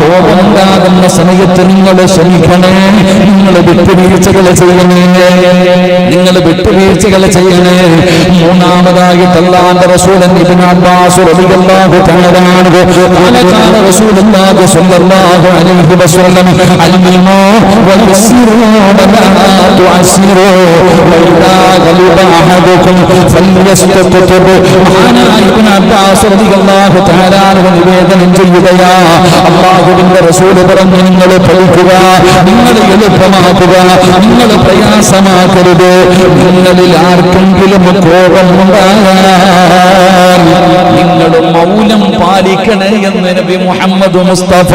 കോപമുണ്ടാകുന്ന സമയത്ത് നിങ്ങൾ ക്ഷമിക്കണേ, നിങ്ങൾ വിട്ടുവീഴ്ചകൾ ചെയ്യണേ, നിങ്ങൾ വിട്ടുവീഴ്ചകൾ ചെയ്യണേ. മൂന്നാമതായിട്ട് അല്ലാഹുവിന്റെ റസൂൽ ഇബ്നു അബ്ബാസ് റളിയല്ലാഹു തആല അൻഹു ഖാല റസൂലുള്ളാഹി സ്വല്ലല്ലാഹു അലൈഹി വസല്ലം അൽമിനു വയസ്സിറു വലാ തുഅസ്സിറു വഇദാ ഗളിബ അഹദുകും ഫൽയസ്തഖിബ്. മഹാനായ ഇബ്നു അബ്ബാസ് റളിയല്ലാഹു തആല അൻഹു നിവേദനം ചെയ്യുകയാ, അല്ലാഹുവിന്റെ റസൂൽ പറഞ്ഞു, നിങ്ങൾ പൊളിക്കുക, നിങ്ങൾ എളുപ്പമാക്കുക, നിങ്ങൾ പ്രയാസമാക്കരുത്. നിങ്ങളിൽ ആർക്കെങ്കിലും കോപമുണ്ടായാൽ നിങ്ങൾ മൗനം പാലിക്കണേ എന്ന് നബി മുഹമ്മദ് മുസ്തഫ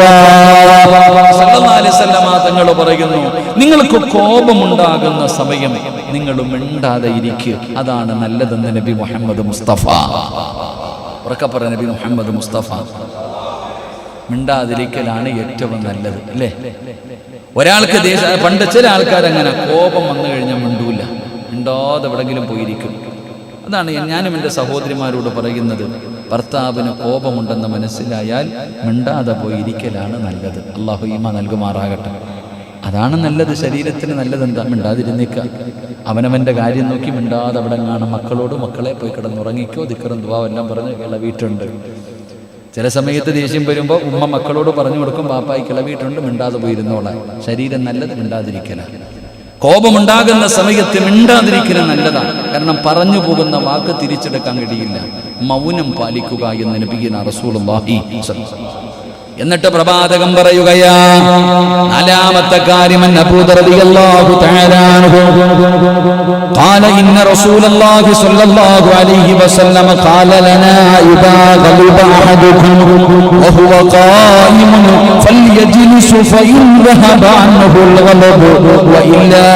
സല്ലല്ലാഹു അലൈഹി വസല്ലം തങ്ങൾ പറയുന്നു. നിങ്ങൾക്ക് കോപമുണ്ടാകുന്ന സമയം നിങ്ങൾ മിണ്ടാതെ ഇരിക്കുക, അതാണ് നല്ലതെന്ന് നബി മുഹമ്മദ് മുസ്തഫ. ഉറക്കപ്പറ നബി മുഹമ്മദ് മുസ്തഫ. മിണ്ടാതിരിക്കലാണ് ഏറ്റവും നല്ലത്, അല്ലേ? ഒരാൾക്ക് പണ്ട് ചില ആൾക്കാരങ്ങനെ കോപം വന്നു കഴിഞ്ഞാൽ മിണ്ടൂല, മിണ്ടാതെ എവിടെങ്കിലും പോയിരിക്കും. അതാണ് ഞാനും എൻ്റെ സഹോദരിമാരോട് പറയുന്നത്. ഭർത്താവിന് കോപമുണ്ടെന്ന് മനസ്സിലായാൽ മിണ്ടാതെ പോയിരിക്കലാണ് നല്ലത്. അള്ളാഹു ഈമാ നൽകുമാറാകട്ടെ. അതാണ് നല്ലത്, ശരീരത്തിന് നല്ലത്. എന്താ മിണ്ടാതിരുന്നേക്ക, അവനവൻ്റെ കാര്യം നോക്കി മിണ്ടാതെ അവിടെ കാണും. മക്കളോട് മക്കളെ പോയി കിടന്നുറങ്ങിക്കോ, ദിക്റും ദുആവും എല്ലാം പറഞ്ഞ് കിളവിയിട്ടുണ്ട്. ചില സമയത്ത് ദേഷ്യം വരുമ്പോൾ ഉമ്മ മക്കളോട് പറഞ്ഞു കൊടുക്കും, ബാപ്പായി കിളവിയിട്ടുണ്ട്, മിണ്ടാതെ പോയിരുന്നോളാം. ശരീരം നല്ലത് മിണ്ടാതിരിക്കലാണ്. കോപമുണ്ടാകുന്ന സമയത്ത് മിണ്ടാതിരിക്കൽ നല്ലതാണ്. കാരണം പറഞ്ഞു പോകുന്ന വാക്ക് തിരിച്ചെടുക്കാൻ കഴിയില്ല. മൗനം പാലിക്കുക എന്ന് നബിയുനാ റസൂലുള്ളാഹി സ്വല്ലല്ലാഹു അലൈഹി വസല്ലം. എന്നിട്ട് പ്രവാചകൻ പറയുകയാ, നാലാമത്തെ കാര്യം, അബൂ ദർ റളിയല്ലാഹു തആല അൻഹു ഖാല ഇന്ന റസൂലല്ലാഹി സ്വല്ലല്ലാഹു അലൈഹി വസല്ലം ഖാല ലനാ ഇദാ ഗളിബ അഹദുകും വഹുവ ഖായിമുൻ ഫൽയജ്ലിസ് ഫഇൻ ദഹബ അൻഹു അൽഗളബ് വഇല്ലാ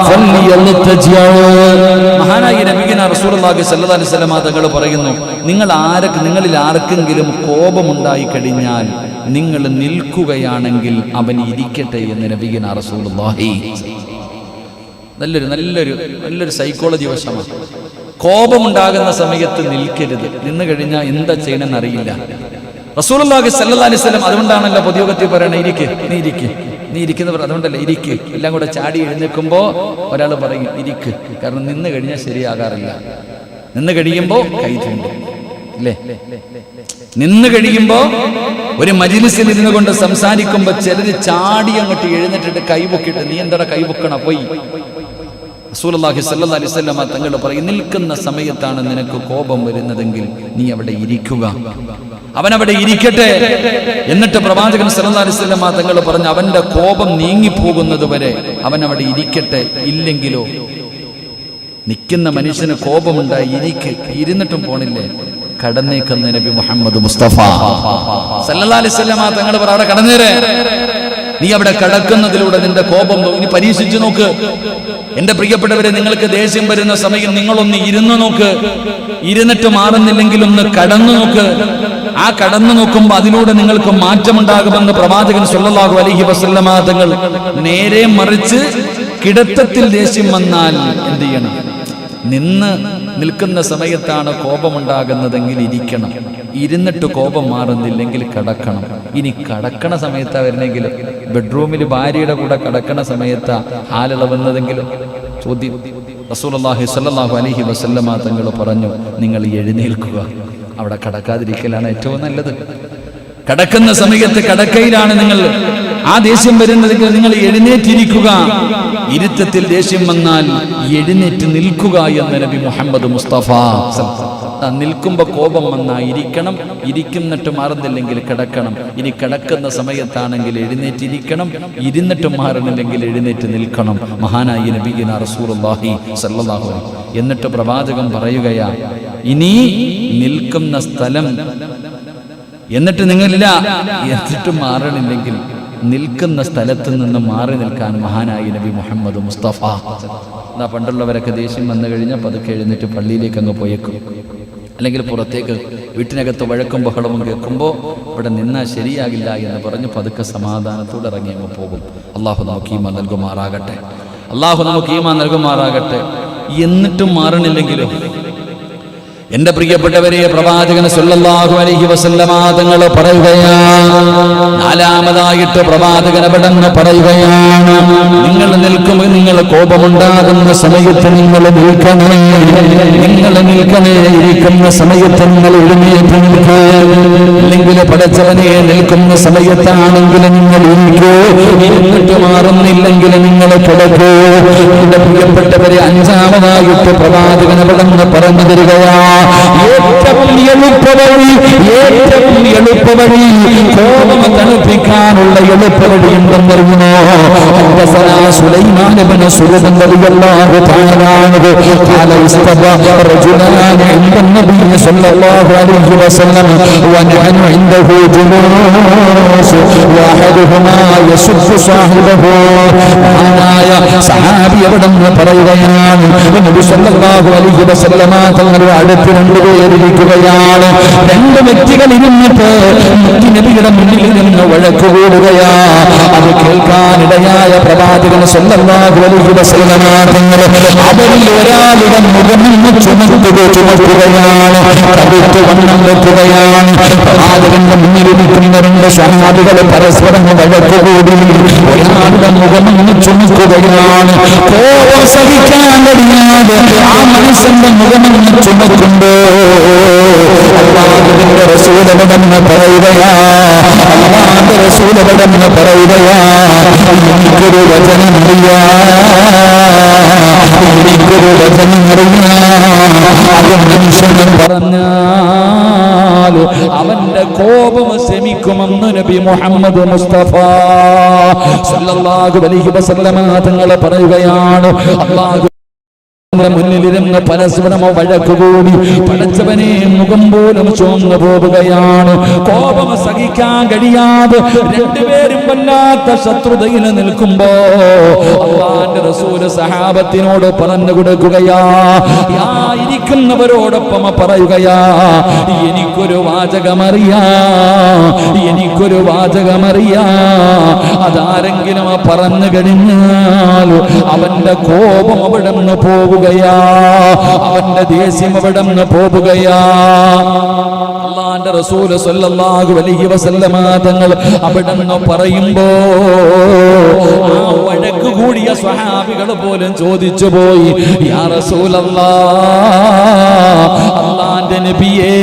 ഫൽയൽതജിഉ. മഹാനായ നബിയുനാ റസൂലുള്ളാഹി സ്വല്ലല്ലാഹു അലൈഹി വസല്ലം തങ്ങൾ പറയുന്നു, നിങ്ങളിൽ ആർക്കെങ്കിലും കോപമുണ്ടായി കഴിഞ്ഞാൽ നിങ്ങൾ നിൽക്കുകയാണെങ്കിൽ അവൻ ഇരിക്കട്ടെ എന്ന് നബിയുനാ റസൂലുള്ളാഹി. നല്ലൊരു സൈക്കോളജി വശമാണ്. കോപമുണ്ടാകുന്ന സമയത്ത് നിൽക്കരുത്. നിന്ന് കഴിഞ്ഞാൽ എന്താ ചെയ്യണമെന്ന് അറിയില്ല. റസൂലുള്ളാഹി സ്വല്ലല്ലാഹു അലൈഹി വസല്ലം അതുകൊണ്ടാണല്ലോ പൊതുയോഗത്തിൽ പറയണേ, നീ ഇരിക്കുന്നവർ, അതുകൊണ്ടല്ലേ ഇരിക്ക്. എല്ലാം കൂടെ ചാടി എഴുന്നേൽക്കുമ്പോൾ ഒരാൾ പറയും ഇരിക്ക്. കാരണം നിന്ന് കഴിഞ്ഞാൽ ശരിയാകാറില്ല. നിന്ന് കഴിയുമ്പോൾ കൈ ചൂണ്ടും, അല്ലേ? നിന്ന് കഴിയുമ്പോ ഒരു മജ്‌ലിസിൽ ഇരുന്നു കൊണ്ട് സംസാരിക്കുമ്പോ ചിലര് ചാടി അങ്ങോട്ട് എഴുന്നേറ്റിട്ട് കൈപൊക്കിട്ട്, നീ എന്താ കൈപൊക്കണ പോയി. റസൂലുള്ളാഹി സ്വല്ലല്ലാഹു അലൈഹി വസല്ലം തങ്ങൾ പറയും, നിൽക്കുന്ന സമയത്താണ് നിനക്ക് കോപം വരുന്നതെങ്കിൽ നീ അവിടെ ഇരിക്കുക, അവനവിടെ ഇരിക്കട്ടെ. എന്നിട്ട് പ്രവാചകൻ സ്വല്ലല്ലാഹു അലൈഹി വസല്ലം തങ്ങൾ പറഞ്ഞു, അവന്റെ കോപം നീങ്ങിപ്പോകുന്നത് വരെ അവനവിടെ ഇരിക്കട്ടെ. ഇല്ലെങ്കിലോ, നിൽക്കുന്ന മനുഷ്യന് കോപമുണ്ടായി ഇരുന്നിട്ടും പോണില്ലേ, കടന്നേക്കുന്ന നബി മുഹമ്മദ് മുസ്തഫ സല്ലല്ലാഹു അലൈഹി വസല്ലം തങ്ങൾ പറ, അവിടെ കടന്നേരെ. നീ അവിടെ കടക്കുന്നതിലൂടെ നിന്റെ കോപം ഇനി പരീക്ഷിച്ചു നോക്ക്. എന്റെ പ്രിയപ്പെട്ടവരെ, നിങ്ങൾക്ക് ദേഷ്യം വരുന്ന സമയം നിങ്ങളൊന്ന് ഇരുന്ന് നോക്ക്. ഇരുന്നിട്ട് മാറുന്നില്ലെങ്കിൽ ഒന്ന് കടന്നു നോക്ക്. ആ കടന്നു നോക്കുമ്പോൾ അതിലൂടെ നിങ്ങൾക്ക് മാറ്റമുണ്ടാകുമെന്ന് പ്രവാചകൻ സ്വല്ലല്ലാഹു അലൈഹി വസല്ലം തങ്ങൾ. നേരെ മറിച്ച് കിടത്തത്തിൽ ദേഷ്യം വന്നാൽ എന്ത് ചെയ്യണം? നിൽക്കുന്ന സമയത്താണ് കോപമുണ്ടാകുന്നതെങ്കിൽ ഇരിക്കണം. ഇരുന്നിട്ട് കോപം മാറുന്നില്ലെങ്കിൽ കടക്കണം. ഇനി കടക്കണ സമയത്താ വരുന്നെങ്കിലും, ബെഡ്റൂമിൽ ഭാര്യയുടെ കൂടെ കടക്കണ സമയത്താ ഹാലിളവുന്നതെങ്കിലും ചോദ്യം. റസൂലുള്ളാഹി സ്വല്ലല്ലാഹു അലൈഹി വസല്ലം തങ്ങൾ പറഞ്ഞു, നിങ്ങൾ എഴുന്നേൽക്കുക. അവിടെ കടക്കാതിരിക്കലാണ് ഏറ്റവും നല്ലത്. കടക്കുന്ന സമയത്ത് കടക്കയിലാണ് നിങ്ങൾ ആ ദേഷ്യം വരുന്നതെങ്കിൽ നിങ്ങൾ എഴുന്നേറ്റിരിക്കുക. ഇരുത്തത്തിൽ ദേഷ്യം വന്നാൽ എഴുന്നേറ്റ് നിൽക്കുക എന്ന് നബി മുഹമ്മദ് മുസ്തഫ. നിൽക്കുമ്പോൾ കോപം വന്നാൽ ഇരിക്കണം, ഇരിക്കുന്നിട്ട് മാറുന്നില്ലെങ്കിൽ കിടക്കണം. ഇനി കിടക്കുന്ന സമയത്താണെങ്കിൽ എഴുന്നേറ്റിരിക്കണം, ഇരുന്നിട്ട് മാറുന്നില്ലെങ്കിൽ എഴുന്നേറ്റ് നിൽക്കണം. മഹാനായ നബിയുനാ റസൂലുള്ളാഹി സ്വല്ലല്ലാഹു അലൈഹി വസല്ലം. എന്നിട്ട് പ്രവാചകൻ പറയുകയാ, ഇനി നിൽക്കുന്ന സ്ഥലം എന്നിട്ട് നിങ്ങളില്ല, എന്നിട്ട് മാറണില്ലെങ്കിൽ നിൽക്കുന്ന സ്ഥലത്ത് നിന്ന് മാറി നിൽക്കാൻ മഹാനായ നബി മുഹമ്മദ് മുസ്തഫ. എന്നാ പണ്ടുള്ളവരൊക്കെ ദേഷ്യം വന്നു കഴിഞ്ഞാൽ പതുക്കെ എഴുന്നേറ്റ് പള്ളിയിലേക്ക് അങ്ങ് പോയേക്കും, അല്ലെങ്കിൽ പുറത്തേക്ക് വീട്ടിനകത്ത് വഴക്കും ബഹളവും കേൾക്കുമ്പോൾ ഇവിടെ നിന്നാൽ ശരിയാകില്ല എന്ന് പറഞ്ഞ് പതുക്കെ സമാധാനത്തോടെ ഇറങ്ങി അങ്ങ് പോകും. അള്ളാഹു നമുക്ക് ഈമാൻ നൽകുമാറാകട്ടെ. എന്നിട്ടും മാറണില്ലെങ്കിലോ, എന്റെ പ്രിയപ്പെട്ടവരെ, പ്രവാചകൻ സല്ലല്ലാഹു അലൈഹി വസല്ലമ തങ്ങൾ പറയുകയാണ്, നാലാമതായിട്ട് പ്രവാചകൻ അവിടെന്ന് പറയുകയാണ്, നിങ്ങൾ നിൽക്കുമ്പോൾ, നിങ്ങൾ കോപമുണ്ടാകുന്ന സമയത്ത് നിങ്ങൾ നിൽക്കണേ, നിങ്ങൾ നിൽക്കണേ, ഇരിക്കുന്ന സമയത്ത് നിങ്ങൾ എഴുന്നേറ്റ് നിൽക്കൂ, അല്ലെങ്കിൽ പടച്ചവനെ നിൽക്കുന്ന സമയത്താണെങ്കിൽ നിങ്ങൾ ഇരിക്കൂ, ഇരുന്നിട്ട് മാറുന്നില്ലെങ്കിൽ നിങ്ങൾ കിടക്കൂ. എന്റെ പ്രിയപ്പെട്ടവരെ, അഞ്ചാമതായിട്ട് പ്രവാചകൻ അവിടെന്ന് പറഞ്ഞു തരികയാ, ഏറ്റവും എളുപ്പവഴി കോപം തണുപ്പിക്കാനുള്ള എളുപ്പവഴി എന്തെന്നറിയുമോ? സുലൈമാൻ ഇബ്നു സുലൈമാൻ റളിയല്ലാഹു തആല അൻഹു ഖാല ഇസ്തബ റജുലാൻ ഇൻദ നബി സല്ലല്ലാഹു അലൈഹി വസല്ലം വനഹനു ഇൻദഹു ജുലൂസ് വഅഹദുഹുമാ യസുബ്ബു സാഹിബഹു. മഹാനായ സഹാബി അവിടെന്ന് പറയുകയാണ്, നബി സല്ലല്ലാഹു അലൈഹി വസല്ലം തങ്ങളുടെ അടുത്ത് രണ്ടുപേരിരിക്കുകയാണ്. രണ്ട് വ്യക്തികൾ ഇരുന്നിട്ട് നബിയുടെ മുന്നിൽ നിന്ന് വഴക്ക് കൂടുകയാ. അത് കേൾക്കാനിടയായ പ്രവാചകൻ സല്ലല്ലാഹു അലൈഹി വസല്ലം അവരിൽ ഒരാളുടെ മുഖം ചുമക്കുകയാണ്, കടുത്ത് വണ്ണം വെക്കുകയാണ്. പ്രവാചകന്റെ മുന്നിൽ നിൽക്കുന്ന രണ്ട് സ്വഹാബികൾ പരസ്പരം വഴക്ക് കൂടി ഒരാളുടെ മുഖം ചുമക്കുകയാണ്. കോപം സഹിക്കാൻ കഴിയാതെ ആ മനുഷ്യന്റെ മുഖം ചുമക്കുമ്പോ അല്ലാഹുവിന്റെ റസൂൽ അവിടെന്ന് പറയുകയാ, അല്ലാഹുവിന്റെ റസൂൽ അവിടെന്ന് പറയുകയാ, എനിക്കൊരു വചനം അത് മനുഷ്യനും പറഞ്ഞാൽ അവന്റെ കോപം ശമിക്കുമെന്ന് നബി മുഹമ്മദ് മുസ്തഫ സല്ലല്ലാഹു അലൈഹി വസല്ലം തങ്ങൾ പറയുകയാണ്. അല്ലാഹു മുന്നിലിരുന്ന് പരസ്പരം വഴക്കുകൂടി പടച്ചവനെ മുഖം പോലും ചുവന്നു പോവുകയാണ്. കോപം സഹിക്കാൻ കഴിയാതെ രണ്ടുപേരും വല്ലാത്ത ശത്രുതയിൽ നിൽക്കുമ്പോ അല്ലാഹുവിന്റെ റസൂൽ സഹാബത്തിനോട് പറഞ്ഞു കൊടുക്കുകയാ, ഇരിക്കുന്നവരോടൊപ്പം പറയുകയാ, എനിക്കൊരു വാചകമറിയാ, അതാരെങ്കിലും പറഞ്ഞു കഴിഞ്ഞാൽ അവന്റെ കോപം അവിടെ നിന്ന് പോവുക, അവന്റെ ദേഷ്യം അവിടെ നിന്ന് പോവുകയാ. അല്ലാഹുവിന്റെ റസൂൽ സല്ലല്ലാഹു അലൈഹി വസല്ലം തങ്ങൾ അവിടെ നിന്ന് പറയുമ്പോ ആ വഴക്ക് കൂടിയ സ്വഹാബികൾ പോലും ചോദിച്ചു പോയി, യാ റസൂലല്ലാഹ്, അല്ലാഹുവിന്റെ നബിയേ,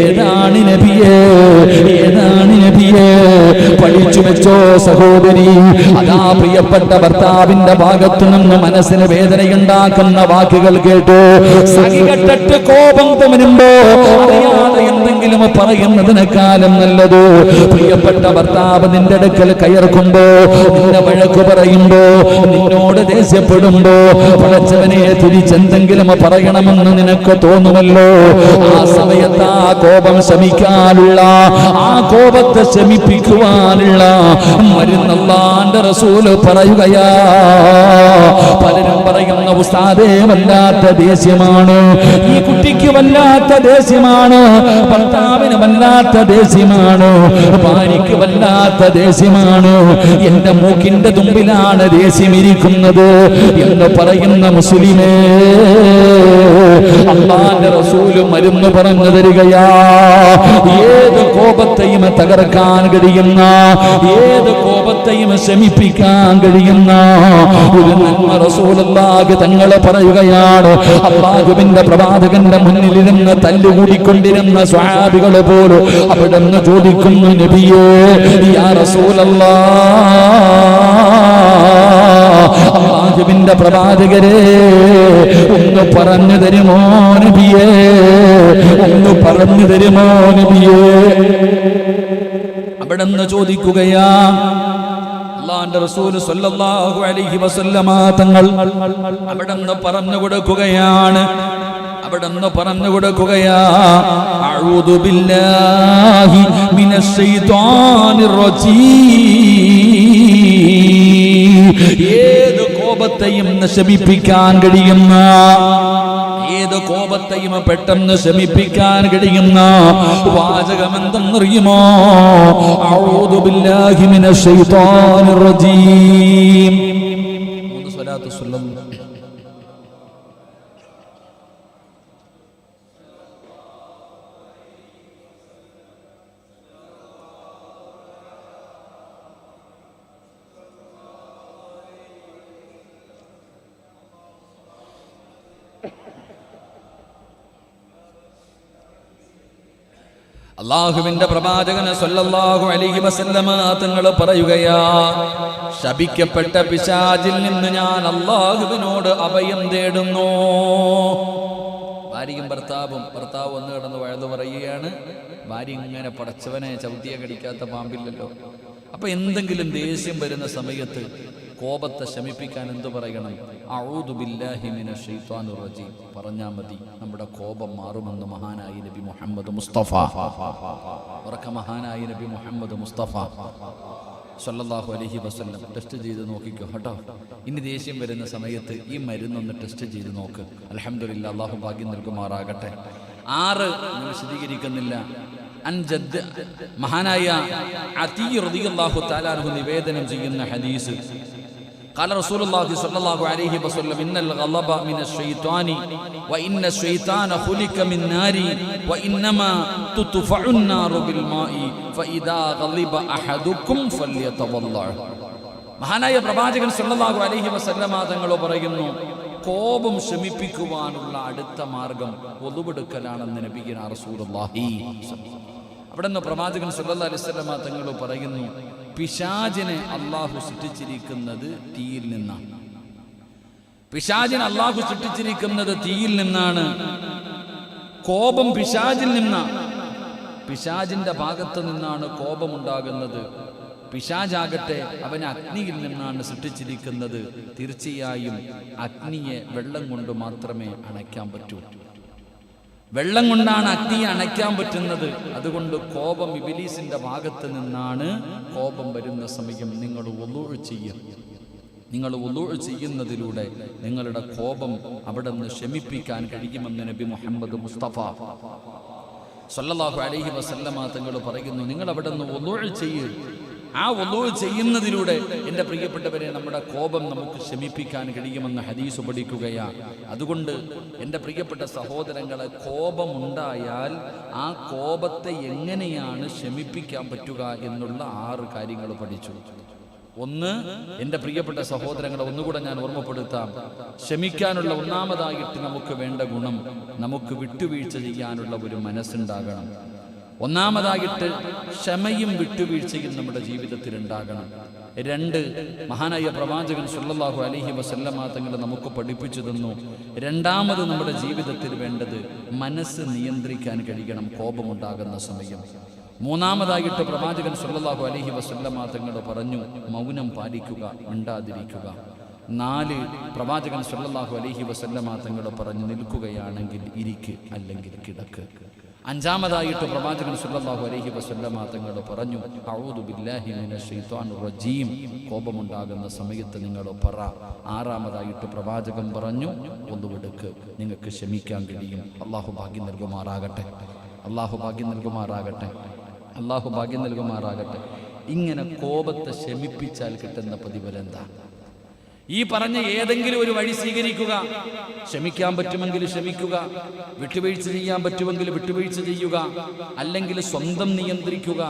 ഏതാണ് നബിയേ, പഠിച്ചു വെച്ചോ സഹോദരി. അതാ പ്രിയപ്പെട്ട ഭർത്താവിന്റെ ഭാഗത്തു നിന്ന് മനസ്സിന് വേദനയുണ്ടാക്കുന്ന വാക്കുകൾ കേട്ടു. സഹികെട്ടിട്ട് കോപം വരുമ്പോ അറിയാതെ എന്തെങ്കിലും പറയുന്നതിനേക്കാളും നല്ലത് പ്രിയപ്പെട്ട ഭർത്താവ് നിന്റെ അടുക്കൽ കയർക്കുമ്പോ, നിന്നെ വഴക്ക് പറയുമ്പോ, നിന്നോട് ദേഷ്യപ്പെടുമ്പോ പടച്ചവനെ തിരിച്ചെന്തെങ്കിലും പറയണമെന്ന് നിനക്ക് തോന്നുമല്ലോ. ആ സമയത്ത് ആ കോപം ശമിക്കാനുള്ള, ആ കോപത്തെ ശമിപ്പിക്കുവാനുള്ള മരുന്ന് അല്ലാഹുവിന്റെ റസൂൽ പറയുകയാ. പലരും പറയുന്ന ഉസ്താദേ വല്ലാത്ത ദേഷ്യമാണ്, ഈ കുട്ടിക്ക് വല്ലാത്ത ദേഷ്യമാണ്, ഭർത്താവിന് വല്ലാത്ത ദേഷ്യമാണ്, ഭാര്യയ്ക്ക് വല്ലാത്ത ദേഷ്യമാണ്, എന്റെ മൂക്കിന്റെ തുമ്പിലാണ് ദേഷ്യം ഇരിക്കുന്നത് എന്ന് പറയുന്ന മുസ്ലിമേ, അല്ലാഹുവിന്റെ റസൂൽ മരുന്ന് പറഞ്ഞു തരികയാ. ഏത് കോപത്തെയും തകർക്കാൻ കഴിയുന്ന, ഏത് കോപത്തെയും ശമിപ്പിക്കാൻ കഴിയുന്ന ഒരു നന്മ റസൂലുള്ളാഹി തങ്ങൾ പറയുകയാണ്. അല്ലാഹുവിന്റെ പ്രവാചകന്റെ മുന്നിലിരുന്ന് തല്ലുകൂടിക്കൊണ്ടിരുന്ന സ്വഹാബികൾ പോലും അവിടെ നിന്ന് ചോദിക്കുന്നു, നബിയേ, യാ റസൂലല്ലാഹ്, അല്ലാഹുവിന്റെ പ്രവാചകരെ ഒന്ന് പറഞ്ഞു തരുമോ നബിയേ, ഒന്ന് പറഞ്ഞു തരുമോ നബിയേ. അവിടെ നിന്ന് ചോദിക്കുകയാ. അല്ലാഹുവിന്റെ റസൂൽ സല്ലല്ലാഹു അലൈഹി വസല്ലമ തങ്ങൾ അവിടെ നിന്ന് പറഞ്ഞു കൊടുക്കുകയാണ്, അഊദു ബില്ലാഹി മിനശ് ശൈത്വാനിർ റജീം. ഏത് കോപത്തെയും ശമിപ്പിക്കാൻ കഴിയുന്ന, ഏത് കോപത്തെയും പെട്ടെന്ന് ശമിപ്പിക്കാൻ കഴിയുന്ന വാചകം എന്തെന്നറിയുമോ? അഊദു ബില്ലാഹി മിനശ് ശൈത്വാനിർ റജീം. സ്വലാത്തു സല്ലല്ലാഹു അല്ലാഹുവിന്റെ പ്രവാചകൻ സല്ലല്ലാഹു അലൈഹി വസല്ലമ തങ്ങൾ പറയുകയാ, ശപിക്കപ്പെട്ട പിശാചിൽ നിന്ന് ഞാൻ അല്ലാഹുവിനോട് അഭയം തേടുന്നു. ഭാര്യയും ഭർത്താവ് ഒന്ന് കിടന്ന് വഴുതു പറയുകയാണ്. ഭാര്യ ഇങ്ങനെ പടച്ചവനെ ചവിട്ടിയെ കടിക്കാത്ത പാമ്പില്ലല്ലോ. അപ്പൊ എന്തെങ്കിലും ദേഷ്യം വരുന്ന സമയത്ത് കോപത്തെ ശമിപ്പിക്കാൻ എന്തു പറയണം? അഊദു ബില്ലാഹി മിനശ് ശൈത്വാനിർ റജീം പറഞ്ഞാൽ മതി. നമ്മുടെ കോപം മാറുമെന്ന് മഹാനായ നബി മുഹമ്മദ് മുസ്തഫ. ഉറക്ക മഹാനായ നബി മുഹമ്മദ് മുസ്തഫ സല്ലല്ലാഹു അലൈഹി വസല്ലം ടെസ്റ്റ് ചെയ്ത് നോക്കിക്കോ കേട്ടോ. ഇനി ദേഷ്യം വരുന്ന സമയത്ത് ഈ മരുന്നൊന്ന് ടെസ്റ്റ് ചെയ്ത് നോക്ക്. അൽഹംദുലില്ലാ, അല്ലാഹു ഭാഗ്യം നൽകുമാറാകട്ടെ. 6 ഞാൻ വിശദീകരിക്കുന്നില്ല. അൻജദ് മഹാനായ അതി റളിയല്ലാഹു തആല അൻഹു നിവേദനം ചെയ്യുന്ന ഹദീസ്, قال رسول الله صلى الله عليه وسلم إن الغضب من الشيطان وإن الشيطان خلق من نار وإنما تطفأ النار بالماء فإذا غضب أحدكم فليتوضأ. മഹാനായ പ്രവാചകൻ സല്ലല്ലാഹു അലൈഹി വസല്ലമ തങ്ങൾ പറയുന്നു, കോപം ശമിപ്പിക്കുവാനുള്ള അടുത്ത മാർഗം വുളുവെടുക്കലാണെന്ന് നബിയുനാ റസൂലുള്ളാഹി. അവിടെ നിന്ന് പ്രവാചകൻ സല്ലല്ലാഹു അലൈഹി വസല്ലമ തങ്ങൾ പറയുന്നു, പിശാചിനെ അല്ലാഹു സൃഷ്ടിച്ചിരിക്കുന്നത് തീയിൽ നിന്നാണ്. പിശാചിനെ അല്ലാഹു സൃഷ്ടിച്ചിരിക്കുന്നത് തീയിൽ നിന്നാണ്. കോപം പിശാചിൽ നിന്നാണ്. പിശാചിന്റെ ഭാഗത്ത് നിന്നാണ് കോപമുണ്ടാകുന്നത്. പിശാചാകട്ടെ അവനെ അഗ്നിയിൽ നിന്നാണ് സൃഷ്ടിച്ചിരിക്കുന്നത്. തീർച്ചയായും അഗ്നിയെ വെള്ളം കൊണ്ട് മാത്രമേ അണയ്ക്കാൻ പറ്റൂ. വെള്ളം കൊണ്ടാണ് അഗ്നിയെ അണയ്ക്കാൻ പറ്റുന്നത്. അതുകൊണ്ട് കോപം ഇബ്ലീസിന്റെ ഭാഗത്ത് നിന്നാണ്. കോപം വരുന്ന സമയം നിങ്ങൾ വുളൂഅ് ചെയ്യുക. നിങ്ങൾ വുളൂഅ് ചെയ്യുന്നതിലൂടെ നിങ്ങളുടെ കോപം അവിടെ നിന്ന് ശമിപ്പിക്കാൻ കഴിയുമെന്ന് നബി മുഹമ്മദ് മുസ്തഫ സല്ലല്ലാഹു അലൈഹി വസല്ലമ തങ്ങൾ പറയുന്നു. നിങ്ങൾ അവിടെ നിന്ന് വുളൂഅ് ചെയ്യുക. ആ വുളൂഅ് ചെയ്യുന്നതിലൂടെ എൻ്റെ പ്രിയപ്പെട്ടവരെ നമ്മുടെ കോപം നമുക്ക് ശമിപ്പിക്കാൻ കഴിയുമെന്ന് ഹദീസ് പഠിക്കുകയാണ്. അതുകൊണ്ട് എൻ്റെ പ്രിയപ്പെട്ട സഹോദരങ്ങളെ, കോപമുണ്ടായാൽ ആ കോപത്തെ എങ്ങനെയാണ് ശമിപ്പിക്കാൻ പറ്റുക എന്നുള്ള 6 കാര്യങ്ങൾ പഠിച്ചു. ഒന്ന്, എൻ്റെ പ്രിയപ്പെട്ട സഹോദരങ്ങളെ ഒന്നുകൂടെ ഞാൻ ഓർമ്മപ്പെടുത്താം. ക്ഷമിക്കാനുള്ള ഒന്നാമതായിട്ട് നമുക്ക് വേണ്ട ഗുണം, നമുക്ക് വിട്ടുവീഴ്ച ചെയ്യാനുള്ള ഒരു മനസ്സുണ്ടാകണം. ഒന്നാമതായിട്ട് ക്ഷമയും വിട്ടുവീഴ്ചയും നമ്മുടെ ജീവിതത്തിൽ ഉണ്ടാകണം. 2, മഹാനായ പ്രവാചകൻ സല്ലല്ലാഹു അലൈഹി വസല്ലമ തങ്ങൾ നമുക്ക് പഠിപ്പിച്ചു തന്നു. രണ്ടാമത് നമ്മുടെ ജീവിതത്തിൽ വേണ്ടത് മനസ്സ് നിയന്ത്രിക്കാൻ കഴിയണം കോപമുണ്ടാകുന്ന സമയം. മൂന്നാമതായിട്ട് പ്രവാചകൻ സല്ലല്ലാഹു അലൈഹി വസല്ലമ തങ്ങൾ പറഞ്ഞു, മൗനം പാലിക്കുക, മിണ്ടാതിരിക്കുക. 4, പ്രവാചകൻ സല്ലല്ലാഹു അലൈഹി വസല്ലമ തങ്ങൾ പറഞ്ഞു, നിൽക്കുകയാണെങ്കിൽ ഇരിക്ക്, അല്ലെങ്കിൽ കിടക്ക്. 5-മതായിട്ട് പ്രവാചകൻ സല്ലല്ലാഹു അലൈഹി വസല്ലമ തങ്ങൾ പറഞ്ഞു, അഊദു ബില്ലാഹി മിനശ് ശൈത്വാനിർ റജീം കോപമുണ്ടാകുന്ന സമയത്ത് നിങ്ങൾ പറ. 6-മതായിട്ട് പ്രവാചകൻ പറഞ്ഞു, ഒന്നുവെടുക്ക്, നിങ്ങൾക്ക് ക്ഷമിക്കാൻ കഴിയും. അല്ലാഹു ഭാഗ്യം നൽകുമാറാകട്ടെ. അല്ലാഹു ഭാഗ്യം നൽകുമാറാകട്ടെ. അല്ലാഹു ഭാഗ്യം നൽകുമാറാകട്ടെ. ഇങ്ങനെ കോപത്തെ ശമിപ്പിച്ചാൽ കിട്ടുന്ന പ്രതിഫലം എന്താ? ഈ പറഞ്ഞ ഏതെങ്കിലും ഒരു വഴി സ്വീകരിക്കുക. ക്ഷമിക്കാൻ പറ്റുമെങ്കിൽ ക്ഷമിക്കുക, വിട്ടുവീഴ്ച ചെയ്യാൻ പറ്റുമെങ്കിൽ വിട്ടുവീഴ്ച ചെയ്യുക, അല്ലെങ്കിൽ സ്വന്തം നിയന്ത്രിക്കുക,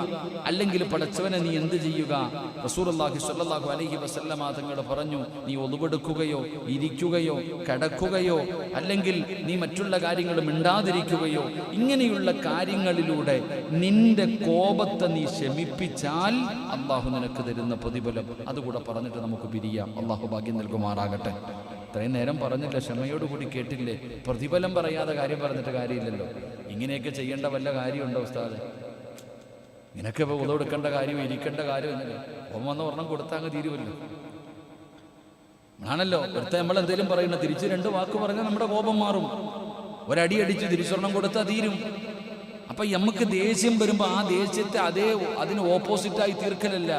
അല്ലെങ്കിൽ പടച്ചവനെ നീ എന്ത് ചെയ്യുക? റസൂലുള്ളാഹി സ്വല്ലല്ലാഹു അലൈഹി വസല്ലമ തങ്ങൾ പറഞ്ഞു, നീ ഒതുവെടുക്കുകയോ ഇരിക്കുകയോ കിടക്കുകയോ അല്ലെങ്കിൽ നീ മറ്റുള്ള കാര്യങ്ങൾ മിണ്ടാതിരിക്കുകയോ, ഇങ്ങനെയുള്ള കാര്യങ്ങളിലൂടെ നിന്റെ കോപത്തെ നീ ശമിപ്പിച്ചാൽ അള്ളാഹു നിനക്ക് തരുന്ന പ്രതിഫലം. അതുകൂടെ പറഞ്ഞിട്ട് നമുക്ക് പിരിയാം. അള്ളാഹു ഭാഗ്യം നൽകുമാറാകട്ടെ. ഇത്രയും നേരം പറഞ്ഞില്ല, ക്ഷമയോടുകൂടി കേട്ടില്ലേ? പ്രതിഫലം പറയാതെ കാര്യം പറഞ്ഞിട്ട് കാര്യമില്ലല്ലോ. ഇങ്ങനെയൊക്കെ ചെയ്യേണ്ട വല്ല കാര്യമുണ്ടോ ഉസ്താദെ? നിനക്ക് ഇപ്പോൾ ഉതവെടുക്കേണ്ട കാര്യം, ഇരിക്കേണ്ട കാര്യം എന്നല്ലേ? വന്ന് ഒരെണ്ണം കൊടുത്താൽ അങ്ങ് തീരുമല്ലോ ആണല്ലോ. ഒരുത്ത നമ്മൾ എന്തെങ്കിലും പറയുന്നത് തിരിച്ച് 2 വാക്ക് പറഞ്ഞാൽ നമ്മുടെ കോപം മാറും. ഒരടി അടിച്ച് തിരിച്ചൊരെണ്ണം കൊടുത്താൽ തീരും. അപ്പൊ നമുക്ക് ദേഷ്യം വരുമ്പോൾ ആ ദേഷ്യത്തെ അതിന് ഓപ്പോസിറ്റായി തീർക്കലല്ല.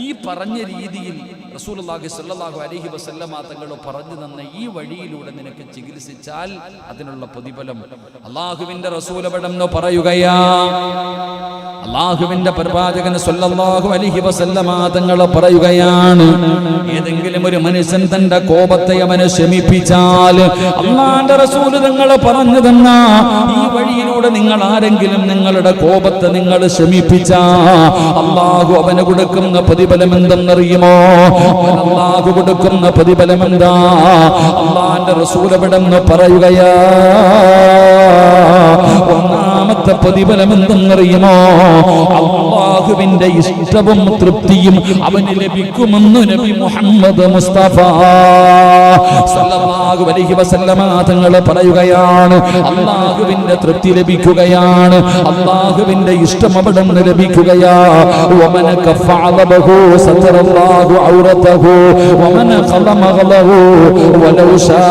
ഈ പറഞ്ഞ രീതിയിൽ റസൂലുള്ളാഹി സ്വല്ലല്ലാഹു അലൈഹി വസല്ലമ തങ്ങൾ പറഞ്ഞു തന്ന ഈ വഴിയിലൂടെ നിനക്ക് ചികിത്സിച്ചാൽ അതിനുള്ള പ്രതിഫലം അല്ലാഹുവിന്റെ റസൂൽ എവിടെന്ന് പറയുകയാ. അല്ലാഹുവിന്റെ പ്രവാചകൻ സ്വല്ലല്ലാഹു അലൈഹി വസല്ലമ തങ്ങൾ പറയുകയാണ്, ഏതെങ്കിലും ഒരു മനുഷ്യൻ തന്റെ കോപത്തെ അവനെ ശമിപ്പിച്ചാൽ അല്ലാഹുവിന്റെ റസൂൽ തങ്ങൾ പറഞ്ഞു തന്ന ഈ വഴിയിലൂടെ നിങ്ങൾ ആരെങ്കിലും നിങ്ങളുടെ കോപത്തെ നിങ്ങൾ ശമിപ്പിച്ചാ അല്ലാഹു അവന് കൊടുക്കുന്ന പ്രതിഫലം എന്തെന്നറിയുമോ? അല്ലാഹു കൊടുക്കുന്ന പ്രതിഫലം എന്താ? അല്ലാഹുവിന്റെ റസൂൽ എവിടെന്ന് പറയുകയാ. ഒന്നാമത്തെ പ്രതിഫലം എന്തെന്നറിയുമോ? അല്ലാഹുവിന്റെ ഇഷ്ടവും തൃപ്തിയും അവന് ലഭിക്കുമെന്ന് നബി മുഹമ്മദ് മുസ്തഫ സല്ലല്ലാഹു അലൈഹി വസല്ലമ തങ്ങൾ പറയുകയാണ്. അല്ലാഹുവിന്റെ തൃപ്തി ലഭിക്കുകയാണ്, അല്ലാഹുവിന്റെ ഇഷ്ടം അവിടെ നിന്ന് ലഭിക്കുകയാ. വമന കഫഅലബഹു സതറല്ലാഹു ഔറതഹു വമന ഖലമഹലഹു വലൗ ശാ.